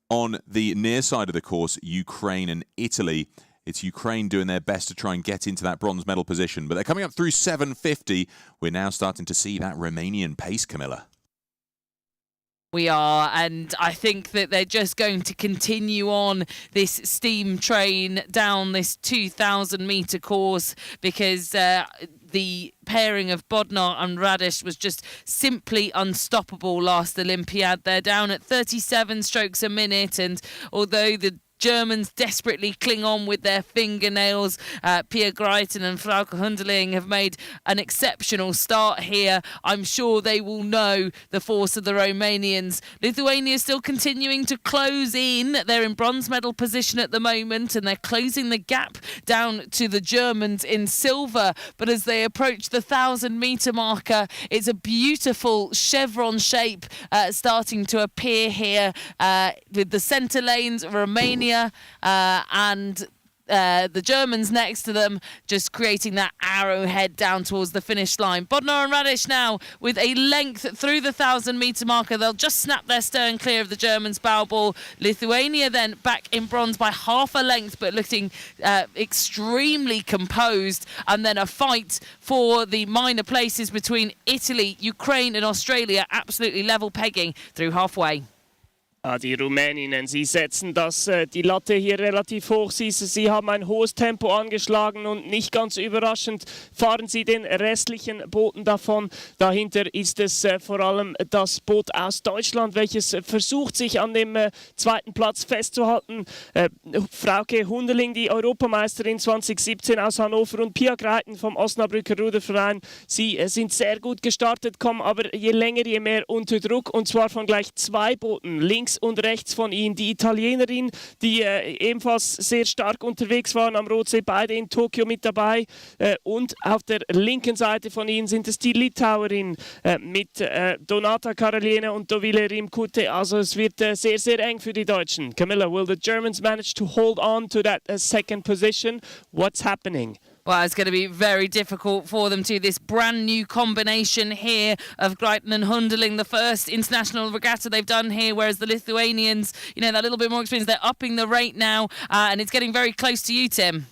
on the near side of the course, Ukraine and Italy. It's Ukraine doing their best to try and get into that bronze medal position. But they're coming up through 750. We're now starting to see that Romanian pace, Camilla. We are, and I think that they're just going to continue on this steam train down this 2,000-metre course because the pairing of Bodnar and Radish was just simply unstoppable last Olympiad. They're down at 37 strokes a minute, and although the Germans desperately cling on with their fingernails, Pia Greiten and Frauke Hundeling have made an exceptional start here. I'm sure they will know the force of the Romanians. Lithuania is still continuing to close in. They're in bronze medal position at the moment and they're closing the gap down to the Germans in silver. But as they approach the 1,000-metre marker, it's a beautiful chevron shape starting to appear here with the centre lanes, Romania and the Germans next to them, just creating that arrowhead down towards the finish line. Bodnar and Radish now with a length through the 1,000-metre marker. They'll just snap their stern clear of the Germans' bow ball. Lithuania then back in bronze by half a length, but looking extremely composed. And then a fight for the minor places between Italy, Ukraine and Australia, absolutely level pegging through halfway. Die Rumäninnen, sie setzen die Latte hier relativ hoch. Sie haben ein hohes Tempo angeschlagen und nicht ganz überraschend fahren sie den restlichen Booten davon. Dahinter ist es vor allem das Boot aus Deutschland, welches versucht, sich an dem zweiten Platz festzuhalten. Frauke Hundeling, die Europameisterin 2017 aus Hannover, und Pia Greiten vom Osnabrücker Ruderverein. Sie sind sehr gut gestartet, kommen aber je länger, je mehr unter Druck, und zwar von gleich 2 Booten. Links links und rechts von ihnen. Die Italienerin, die ebenfalls sehr stark unterwegs waren am Rotsee, beide in Tokio mit dabei. Und auf der linken Seite von ihnen sind es die Litauerin mit Donata Karaliene und Dovile Rimkute. Also es wird sehr, sehr eng für die Deutschen. Camilla, will the Germans manage to hold on to that second position? What's happening? Well, it's going to be very difficult for them to. This brand new combination here of Greiten and Hundeling, the first international regatta they've done here, whereas the Lithuanians, that little bit more experience, they're upping the rate now, and it's getting very close to you, Tim.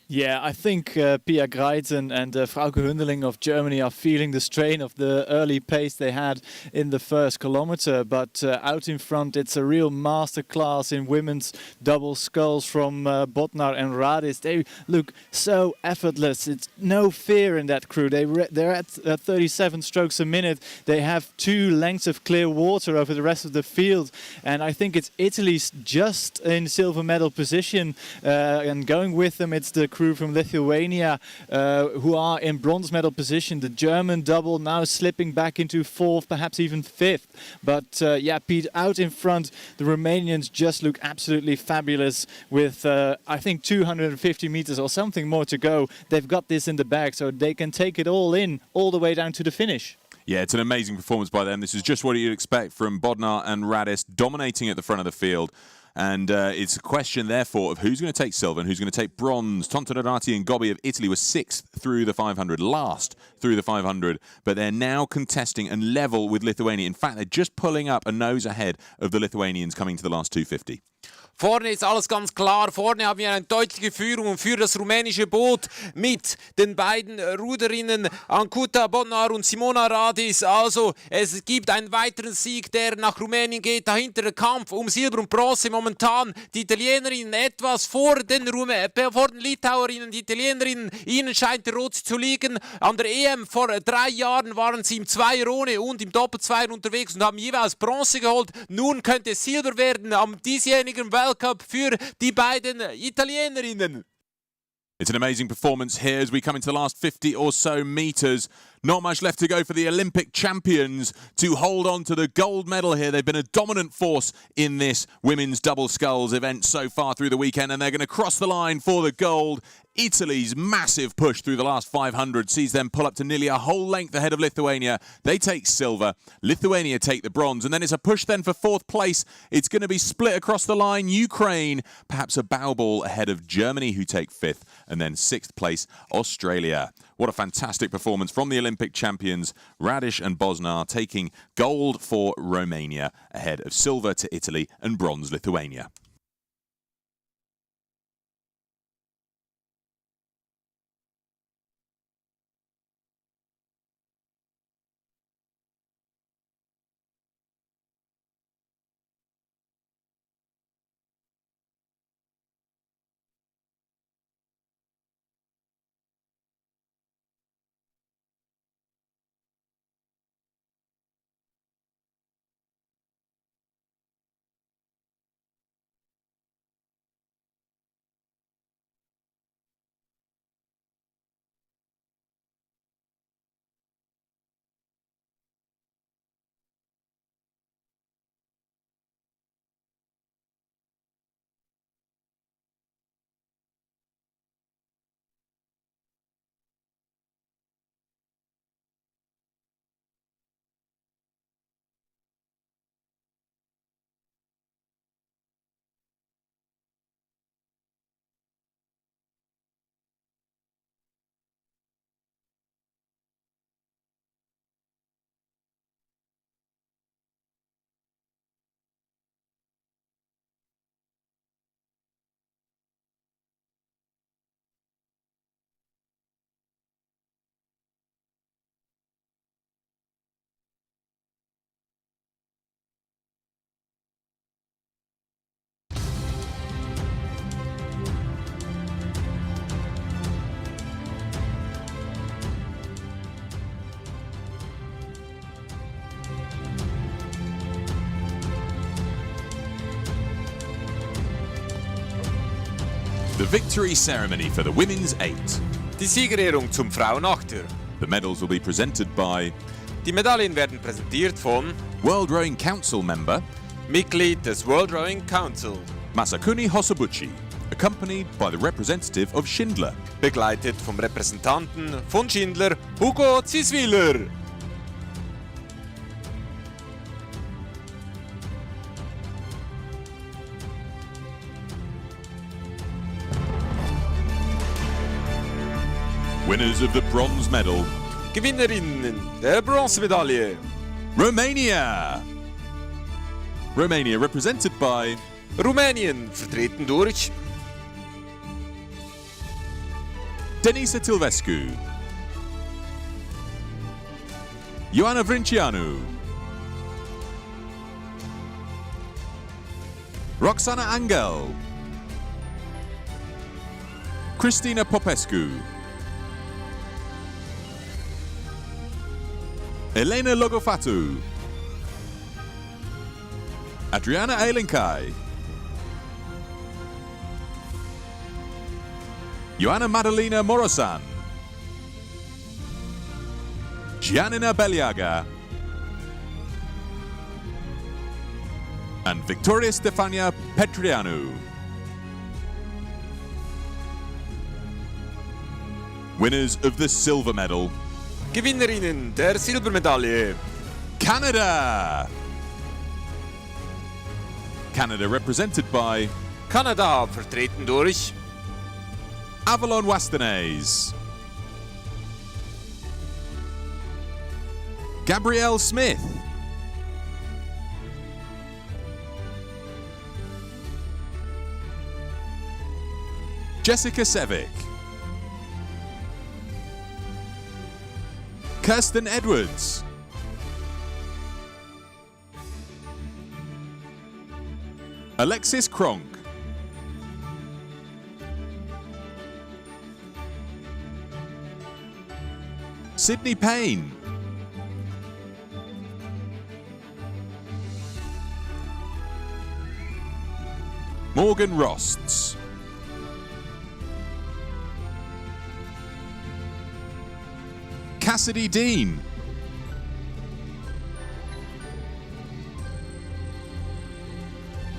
Yeah, I think Pia Greiten and Frauke Hundeling of Germany are feeling the strain of the early pace they had in the first kilometre. But out in front, it's a real masterclass in women's double sculls from Bodnar and Radis. They look so effortless. It's no fear in that crew. They're at 37 strokes a minute. They have 2 lengths of clear water over the rest of the field. And I think it's Italy's just in silver medal position. And going with them, it's the crew from Lithuania who are in bronze medal position. The German double now slipping back into 4th, perhaps even 5th. But yeah, Pete, out in front, the Romanians just look absolutely fabulous with I think 250 meters or something more to go. They've got this in the bag, so they can take it all in, all the way down to the finish. Yeah, it's an amazing performance by them. This is just what you'd expect from Bodnar and Radis, dominating at the front of the field. And it's a question, therefore, of who's going to take silver and who's going to take bronze. Tontonarati and Gobbi of Italy were 6th through the 500, last through the 500, but they're now contesting and level with Lithuania. In fact, they're just pulling up a nose ahead of the Lithuanians coming to the last 250. Vorne ist alles ganz klar. Vorne haben wir eine deutliche Führung für das rumänische Boot mit den beiden Ruderinnen Ancuta Bodnar und Simona Radis. Also es gibt einen weiteren Sieg, der nach Rumänien geht. Dahinter der Kampf um Silber und Bronze. Momentan die Italienerinnen etwas vor den Litauerinnen. Die Italienerinnen, ihnen scheint der Rot zu liegen. An der EM vor 3 Jahren waren sie im Zweierone und im Doppelzweier unterwegs und haben jeweils Bronze geholt. Nun könnte es Silber werden am diesjährigen World Cup für die beiden Italienerinnen. It's an amazing performance here as we come into the last 50 or so metres. Not much left to go for the Olympic champions to hold on to the gold medal here. They've been a dominant force in this women's double sculls event so far through the weekend, and they're going to cross the line for the gold. Italy's massive push through the last 500 sees them pull up to nearly a whole length ahead of Lithuania. They take silver. Lithuania take the bronze. And then it's a push then for 4th place. It's going to be split across the line. Ukraine, perhaps a bow ball ahead of Germany, who take 5th. And then 6th place, Australia. What a fantastic performance from the Olympic champions. Radish and Bodnar taking gold for Romania ahead of silver to Italy and bronze Lithuania. The victory ceremony for the women's 8. Die Siegerehrung zum Frauenachter. The medals will be presented by Die Medaillen werden präsentiert von World Rowing Council member Mitglied des World Rowing Council. Masakuni Hosobuchi, accompanied by the representative of Schindler. Begleitet vom Repräsentanten von Schindler, Hugo Ziswiler. Winners of the bronze medal, Gewinnerinnen der Bronzemedaille. Romania. Romania represented by Rumänien, vertreten durch Denisa Tilvescu, Ioana Vrincianu, Roxana Angel, Cristina Popescu, Elena Logofatu, Adriana Elinkai, Joanna Madalena Morosan, Giannina Beliaga, and Victoria Stefania Petrianu. Winners of the silver medal, Gewinnerinnen der Silbermedaille. Canada. Canada represented by Kanada, vertreten durch Avalon Wastanes, Gabrielle Smith, Jessica Sevick, Kirsten Edwards, Alexis Kronk, Sydney Payne, Morgan Rosts, Cassidy Dean,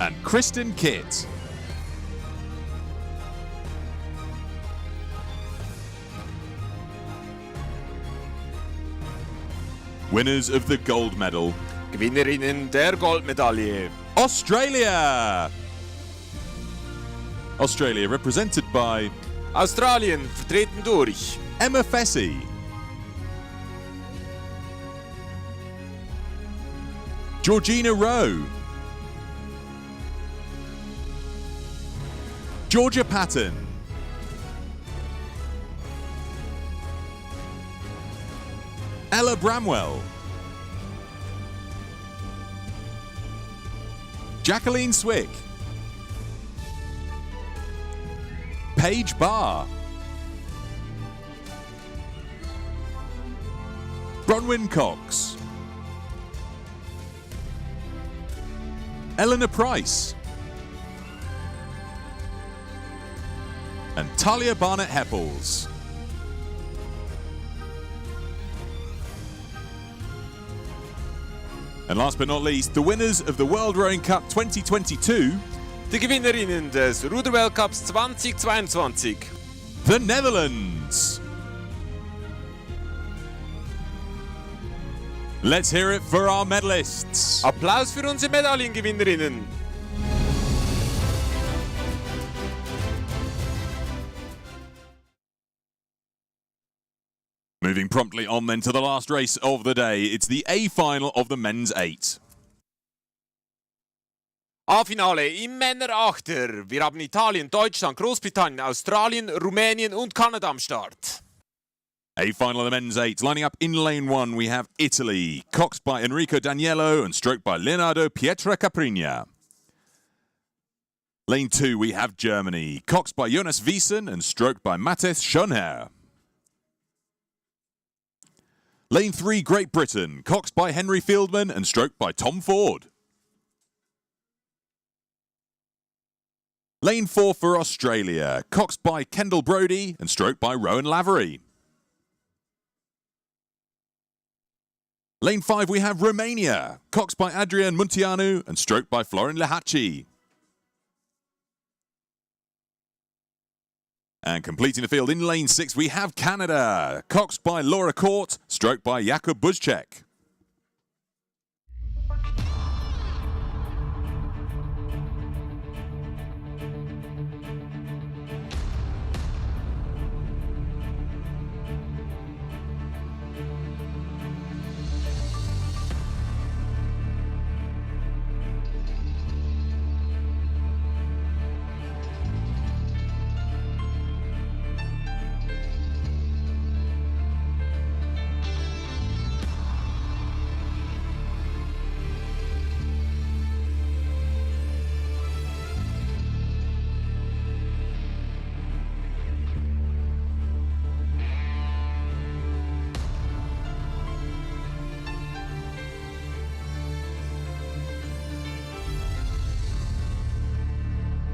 and Kristen Kitt. Winners of the gold medal, Gewinnerinnen der Goldmedaille. Australia. Australia represented by Australien, vertreten durch Emma Fessy, Georgina Rowe, Georgia Patton, Ella Bramwell, Jacqueline Swick, Paige Barr, Bronwyn Cox, Eleanor Price, and Talia Barnett Heppels. And last but not least, the winners of the World Rowing Cup 2022, die Gewinnerinnen des Ruderweltcups 2022. the Netherlands. Let's hear it for our medalists. Applaus für unsere Medaillengewinnerinnen. Moving promptly on then to the last race of the day. It's the A final of the men's 8. A-Finale im Männer-Achter. Wir haben Italien, Deutschland, Großbritannien, Australien, Rumänien und Kanada am Start. A final of the men's 8. Lining up in lane 1, we have Italy, coxed by Enrico Daniello and stroked by Leonardo Pietra Caprigna. Lane 2, we have Germany, coxed by Jonas Wiesen and stroked by Matthias Schönherr. Lane 3, Great Britain, coxed by Henry Fieldman and stroked by Tom Ford. Lane 4 for Australia, coxed by Kendall Brody and stroked by Rowan Lavery. Lane 5, we have Romania. Coxed by Adrian Munteanu and stroked by Florin Lehaci. And completing the field in lane 6, we have Canada. Coxed by Laura Court, stroked by Jakub Buzcek.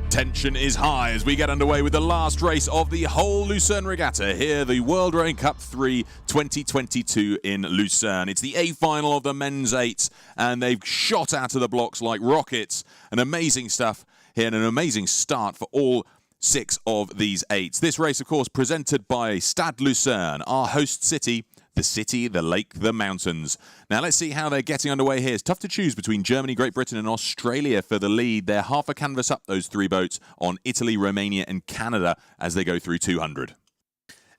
Tension is high as we get underway with the last race of the whole Lucerne Regatta. Here, the World Rowing Cup 3 2022 in Lucerne. It's the A final of the men's eights, and they've shot out of the blocks like rockets. An amazing stuff here and an amazing start for all 6 of these eights. This race, of course, presented by Stade Lucerne, our host city. The city, the lake, the mountains. Now let's see how they're getting underway here. It's tough to choose between Germany, Great Britain and Australia for the lead. They're half a canvas up, those 3 boats, on Italy, Romania and Canada as they go through 200.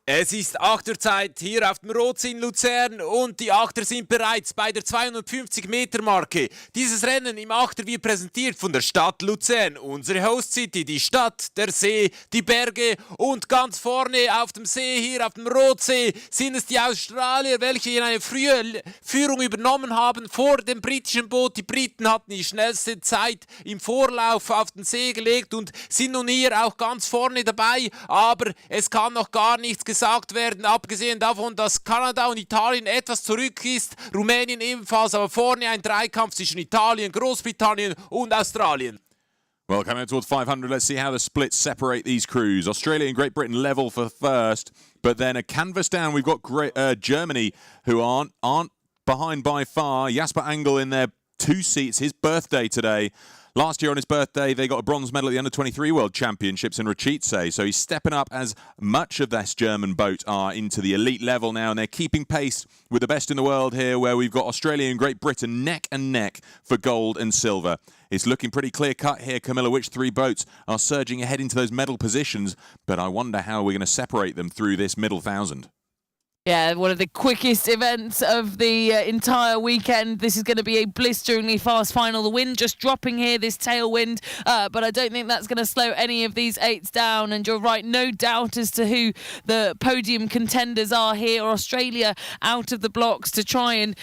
Es ist Achterzeit hier auf dem Rotsee in Luzern und die Achter sind bereits bei der 250-Meter-Marke. Dieses Rennen im Achter wird präsentiert von der Stadt Luzern, unsere Host City, die Stadt, der See, die Berge und ganz vorne auf dem See, hier auf dem Rotsee, sind es die Australier, welche in eine frühe Führung übernommen haben vor dem britischen Boot. Die Briten hatten die schnellste Zeit im Vorlauf auf den See gelegt und sind nun hier auch ganz vorne dabei, aber es kann noch gar nichts gesagt werden, abgesehen davon, dass Kanada und Italien etwas zurück ist, Rumänien ebenfalls, aber vorne ein Dreikampf zwischen Italien, Großbritannien und Australien. Well, coming towards 500, let's see how the splits separate these crews. Australia and Great Britain level for first, but then a canvas down. We've got Germany, who aren't behind by far. Jasper Angel in their 2 seats, his birthday today. Last year on his birthday, they got a bronze medal at the Under-23 World Championships in Rachitze. So he's stepping up as much of this German boat are into the elite level now. And they're keeping pace with the best in the world here, where we've got Australia and Great Britain neck and neck for gold and silver. It's looking pretty clear-cut here, Camilla, which 3 boats are surging ahead into those medal positions. But I wonder how we're going to separate them through this middle 1,000. Yeah, one of the quickest events of the entire weekend. This is going to be a blisteringly fast final. The wind just dropping here, this tailwind, but I don't think that's going to slow any of these eights down. And you're right, no doubt as to who the podium contenders are here. Australia out of the blocks to try and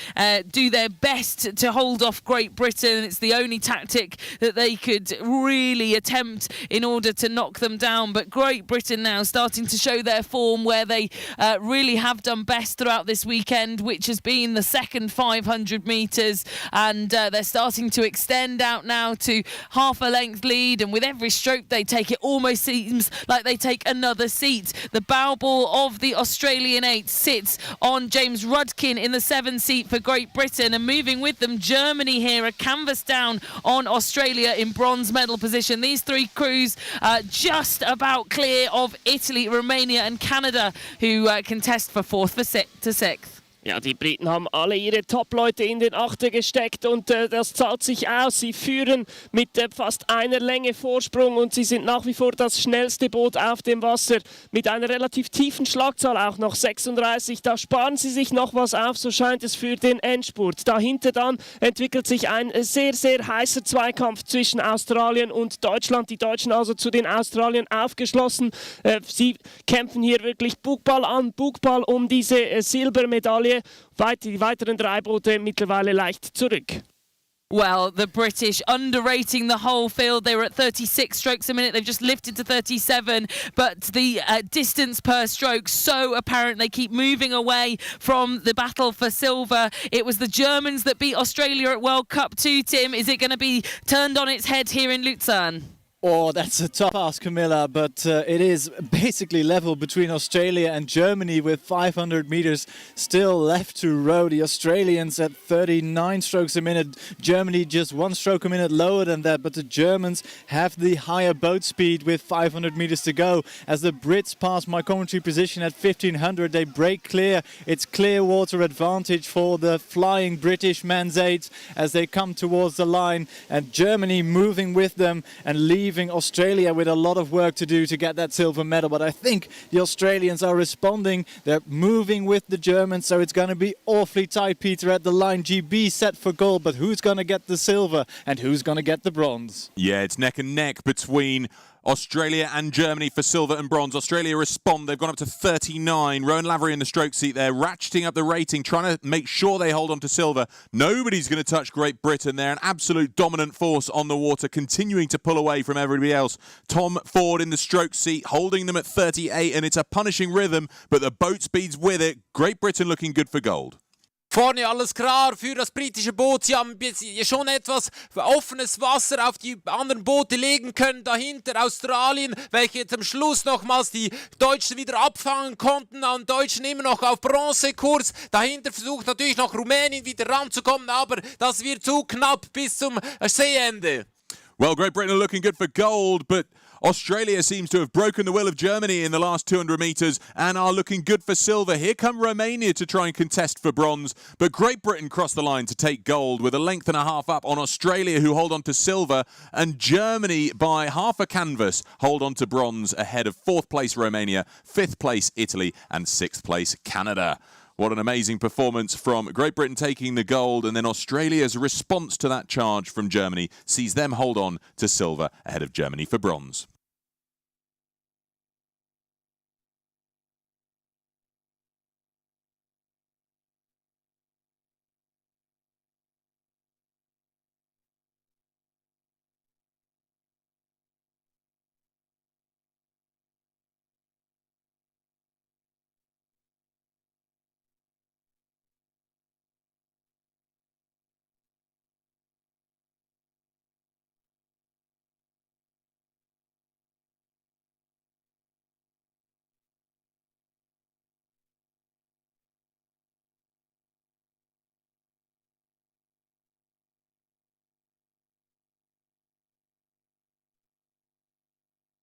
do their best to hold off Great Britain. It's the only tactic that they could really attempt in order to knock them down. But Great Britain now starting to show their form, where they really have done best throughout this weekend, which has been the second 500 metres, and they're starting to extend out now to half a length lead, and with every stroke they take, it almost seems like they take another seat. The bow ball of the Australian 8 sits on James Rudkin in the 7 seat for Great Britain, and moving with them Germany here, a canvas down on Australia in bronze medal position. These 3 crews just about clear of Italy, Romania and Canada, who contest for 4th to 6th. Ja, die Briten haben alle ihre Top-Leute in den Achter gesteckt und das zahlt sich aus. Sie führen mit fast einer Länge Vorsprung und sie sind nach wie vor das schnellste Boot auf dem Wasser mit einer relativ tiefen Schlagzahl, auch noch 36. Da sparen sie sich noch was auf, so scheint es, für den Endspurt. Dahinter dann entwickelt sich ein sehr, sehr heißer Zweikampf zwischen Australien und Deutschland. Die Deutschen also zu den Australiern aufgeschlossen. Sie kämpfen hier wirklich Bugball an Bugball um diese Silbermedaille. Die weiteren 3 Boote mittlerweile leicht zurück. Well, the British underrating the whole field. They were at 36 strokes a minute. They've just lifted to 37, but the distance per stroke so apparent. They keep moving away from the battle for silver. It was the Germans that beat Australia at World Cup 2, Tim. Is it going to be turned on its head here in Lucerne? Oh, that's a tough ask, Camilla, but it is basically level between Australia and Germany with 500 meters still left to row. The Australians at 39 strokes a minute, Germany just 1 stroke a minute lower than that, but the Germans have the higher boat speed with 500 meters to go. As the Brits pass my commentary position at 1500, they break clear. It's clear water advantage for the flying British men's eights as they come towards the line, and Germany moving with them and leaving Australia with a lot of work to do to get that silver medal. But I think the Australians are responding. They're moving with the Germans, so it's going to be awfully tight, Peter, at the line. GB set for gold, but who's going to get the silver and who's going to get the bronze? Yeah, it's neck and neck between Australia and Germany for silver and bronze. Australia respond. They've gone up to 39. Rowan Lavery in the stroke seat there, ratcheting up the rating, trying to make sure they hold on to silver. Nobody's going to touch Great Britain. They're an absolute dominant force on the water, continuing to pull away from everybody else. Tom Ford in the stroke seat, holding them at 38, and it's a punishing rhythm, but the boat speed's with it. Great Britain looking good for gold. Vorne alles klar für das britische Boot. Sie haben jetzt schon etwas offenes Wasser auf die anderen Boote legen können. Dahinter Australien, welche jetzt am Schluss nochmals die Deutschen wieder abfangen konnten. Und Deutschen immer noch auf Bronzekurs. Dahinter versucht natürlich noch Rumänien wieder ranzukommen, aber das wird zu knapp bis zum Seeende. Well, Great Britain are looking good for gold, but Australia seems to have broken the will of Germany in the last 200 metres and are looking good for silver. Here come Romania to try and contest for bronze, but Great Britain crossed the line to take gold with a length and a half up on Australia, who hold on to silver, and Germany by half a canvas hold on to bronze ahead of 4th place Romania, 5th place Italy and 6th place Canada. What an amazing performance from Great Britain taking the gold, and then Australia's response to that charge from Germany sees them hold on to silver ahead of Germany for bronze.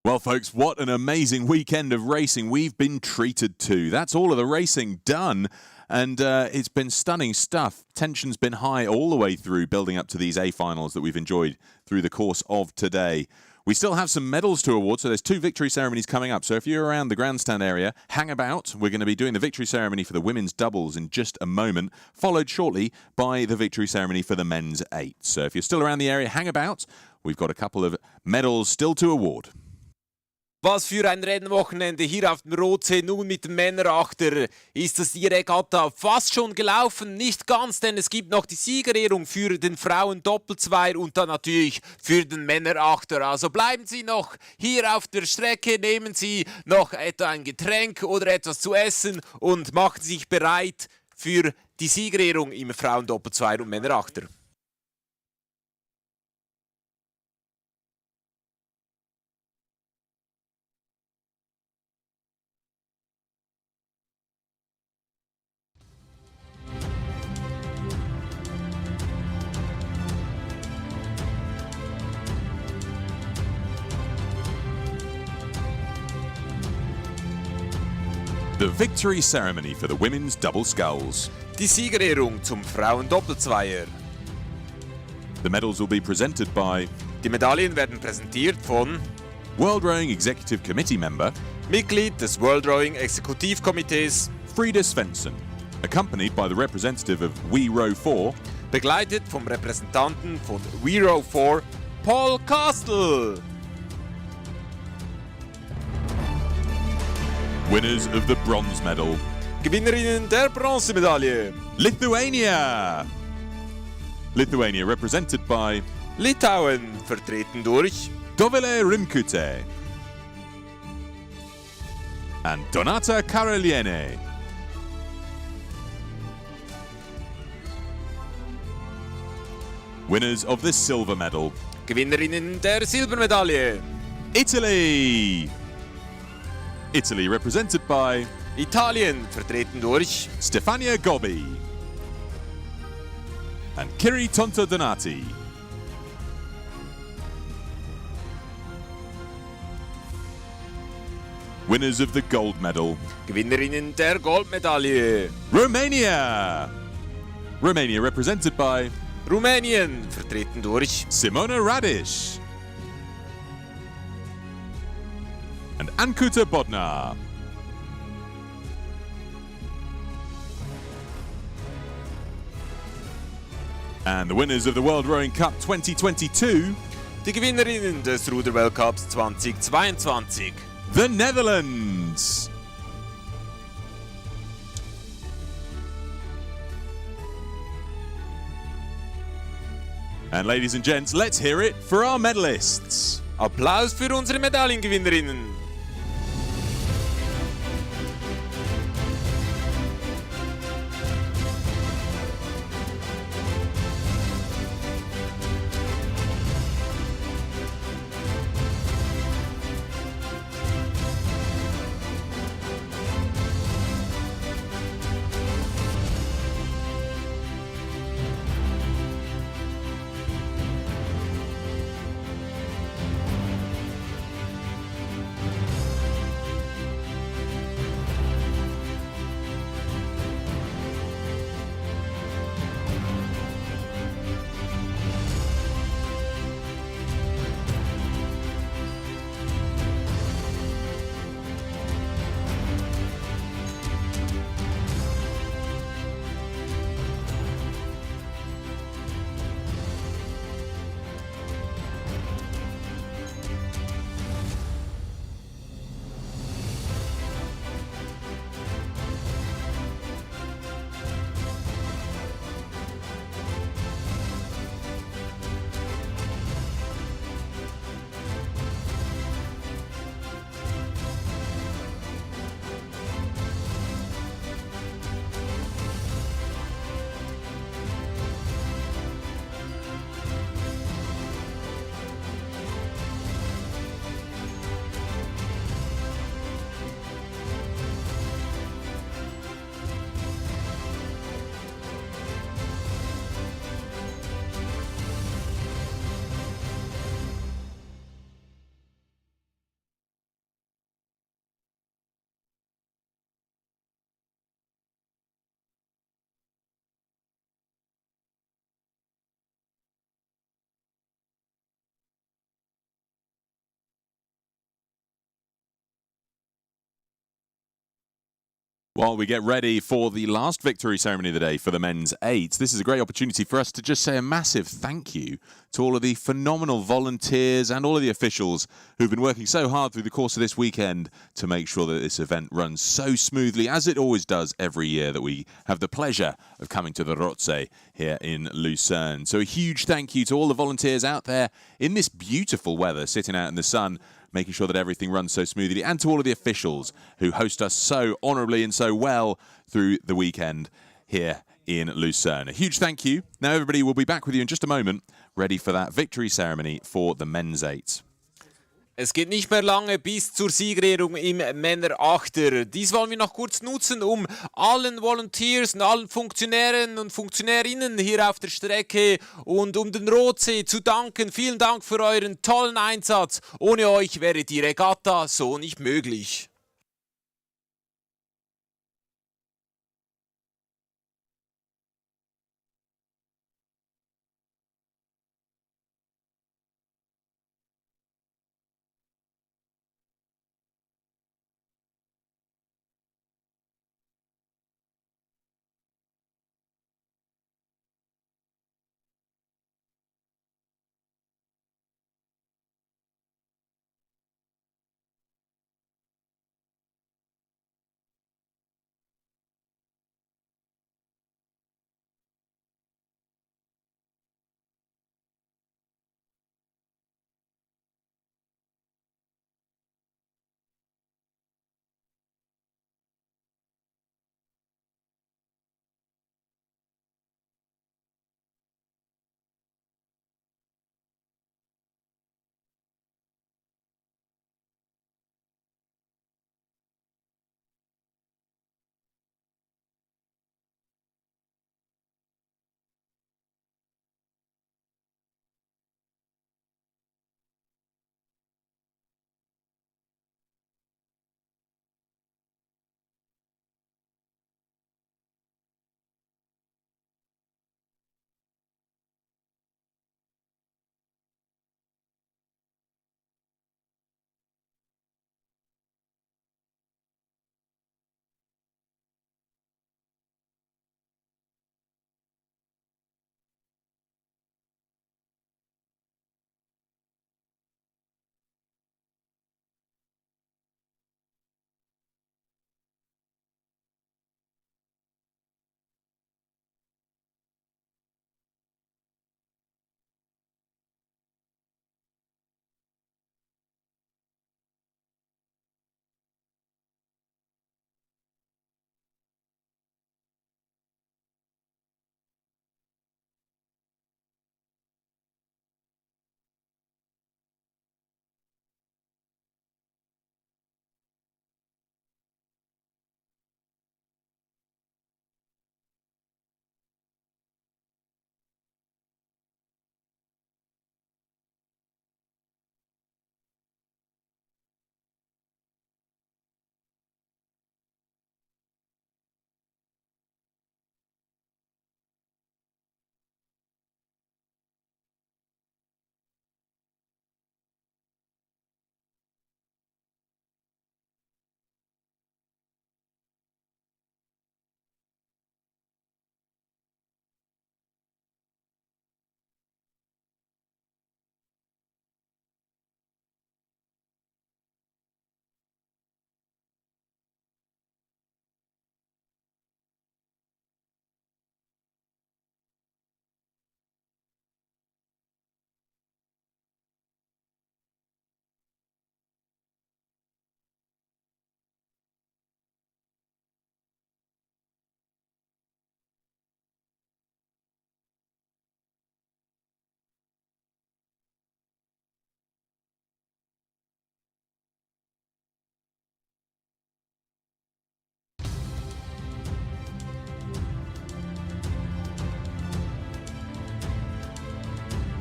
Well, folks, what an amazing weekend of racing we've been treated to. That's all of the racing done, and it's been stunning stuff. Tension's been high all the way through, building up to these A-finals that we've enjoyed through the course of today. We still have some medals to award, so there's 2 victory ceremonies coming up. So if you're around the grandstand area, hang about. We're going to be doing the victory ceremony for the women's doubles in just a moment, followed shortly by the victory ceremony for the men's 8. So if you're still around the area, hang about. We've got a couple of medals still to award. Was für ein Rennwochenende hier auf dem Rotsee. Nun mit dem Männerachter ist das die Regatta fast schon gelaufen. Nicht ganz, denn es gibt noch die Siegerehrung für den Frauen-Doppelzweier und dann natürlich für den Männerachter. Also bleiben Sie noch hier auf der Strecke, nehmen Sie noch etwa ein Getränk oder etwas zu essen und machen Sie sich bereit für die Siegerehrung im Frauen-Doppelzweier und Männerachter. The victory ceremony for the women's double sculls. Die Siegerehrung zum Frauen-Doppelzweier. The medals will be presented by Die Medaillen werden präsentiert von World Rowing Executive Committee member Mitglied des World Rowing Exekutivkomitees, Frida Svensson, accompanied by the representative of We Row 4, begleitet vom Repräsentanten von We Row 4, Paul Castle. winners of the bronze medal, Gewinnerinnen der Bronzemedaille. Lithuania. Lithuania represented by Litauen, vertreten durch Dovile Rimkute and Donata Karaliene. Winners of the silver medal, Gewinnerinnen der Silbermedaille. Italy. Italy represented by Italien, vertreten durch Stefania Gobbi and Kiri Tonto Donati. Winners of the gold medal, Gewinnerinnen der Goldmedaille. Romania. Romania represented by Rumänien, vertreten durch Simona Radic and Ankuta Bodnar. And the winners of the World Rowing Cup 2022, die Gewinnerinnen des Ruderweltcups 2022. the Netherlands. And ladies and gents, let's hear it for our medalists. Applaus für unsere Medaillengewinnerinnen. While we get ready for the last victory ceremony of the day for the men's eights, this is a great opportunity for us to just say a massive thank you to all of the phenomenal volunteers and all of the officials who've been working so hard through the course of this weekend to make sure that this event runs so smoothly, as it always does every year that we have the pleasure of coming to the Rotze here in Lucerne. So a huge thank you to all the volunteers out there in this beautiful weather, sitting out in the sun, making sure that everything runs so smoothly, and to all of the officials who host us so honourably and so well through the weekend here in Lucerne. A huge thank you. Now, everybody, we'll be back with you in just a moment, ready for that victory ceremony for the men's eight. Es geht nicht mehr lange bis zur Siegerehrung im Männerachter. Dies wollen wir noch kurz nutzen, um allen Volunteers und allen Funktionären und Funktionärinnen hier auf der Strecke und um den Rotsee zu danken. Vielen Dank für euren tollen Einsatz. Ohne euch wäre die Regatta so nicht möglich.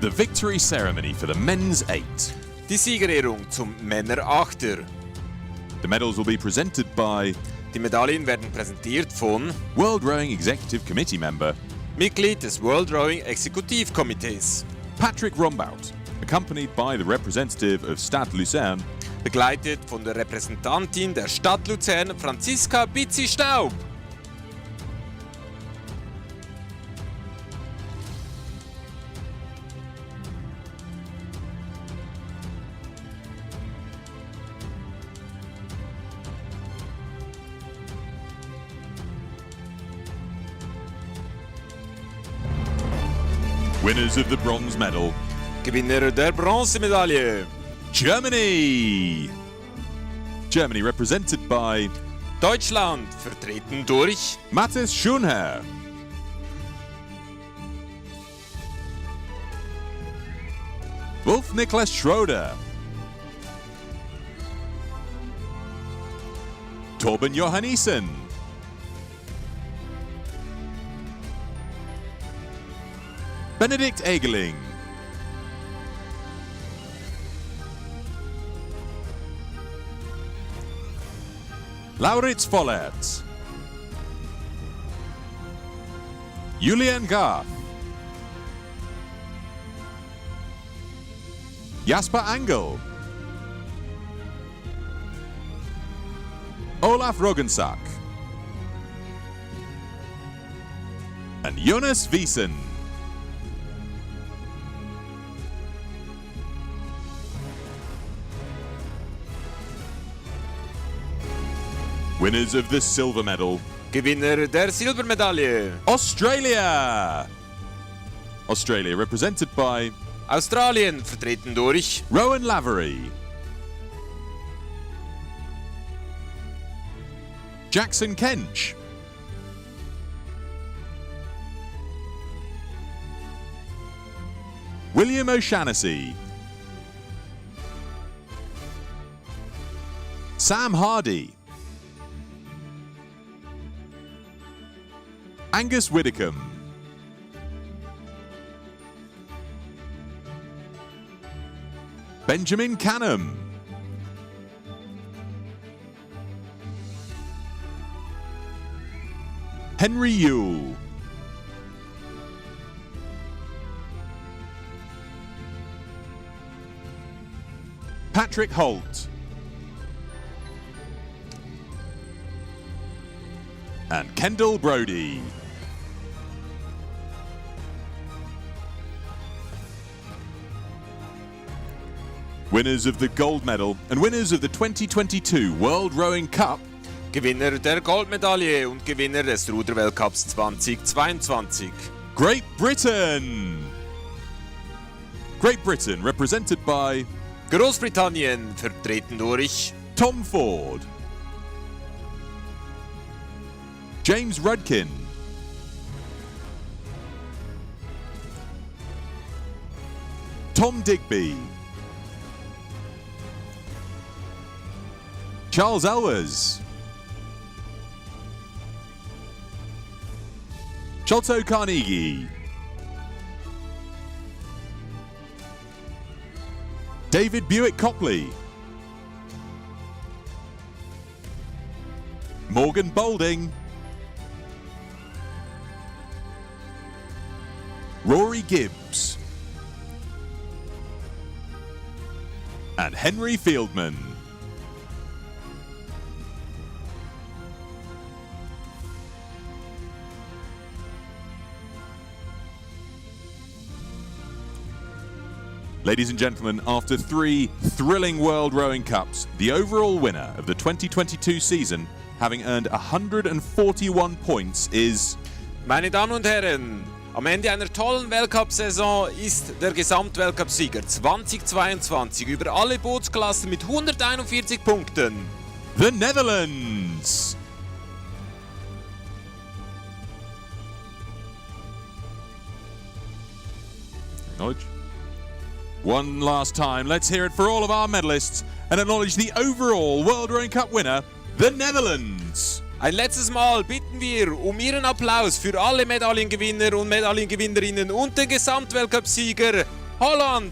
The victory ceremony for the men's 8. Die Siegerehrung zum Männer-Achter. The medals will be presented by Die Medaillen werden präsentiert von World Rowing Executive Committee member Mitglied des World Rowing Exekutivkomitees, Patrick Rombout, accompanied by the representative of Stade Lucerne, begleitet von der Repräsentantin der Stadt Luzern, Franziska Bitzi-Staub. winners of the bronze medal, Gewinner der Bronzemedaille. Germany. Germany represented by Deutschland, vertreten durch Mathis Schunherr, Wolf Niklas Schroeder, Torben Johannessen, Benedikt Egeling, Laurits Vollert, Julian Garth, Jasper Angel, Olaf Rogensack, and Jonas Wiesen. Winners of the silver medal, Gewinner der Silbermedaille. Australia. Australia represented by Australien, vertreten durch Rowan Lavery, Jackson Kench, William O'Shannessy, Sam Hardy, Angus Widdicombe, Benjamin Canham, Henry Yule, Patrick Holt, and Kendall Brody. Winners of the gold medal and winners of the 2022 World Rowing Cup, Gewinner der Goldmedaille und Gewinner des Ruderweltcups 2022. Great Britain. Great Britain represented by Großbritannien, vertreten durch Tom Ford, James Rudkin, Tom Digby, Charles Elwes, Sholto Carnegie, David Buick Copley, Morgan Boulding, Rory Gibbs, and Henry Fieldman. Ladies and gentlemen, after 3 thrilling World Rowing Cups, the overall winner of the 2022 season, having earned 141 points, is... Meine Damen und Herren, am Ende einer tollen Weltcup-Saison ist der Gesamtweltcup-Sieger 2022 über alle Bootsklassen mit 141 Punkten. The Netherlands! Acknowledge. One last time, let's hear it for all of our medalists and acknowledge the overall World Rowing Cup winner, the Netherlands. Ein letztes Mal bitten wir um Ihren Applaus für alle Medaillengewinner und Medaillengewinnerinnen und den Gesamtweltcup-Sieger Holland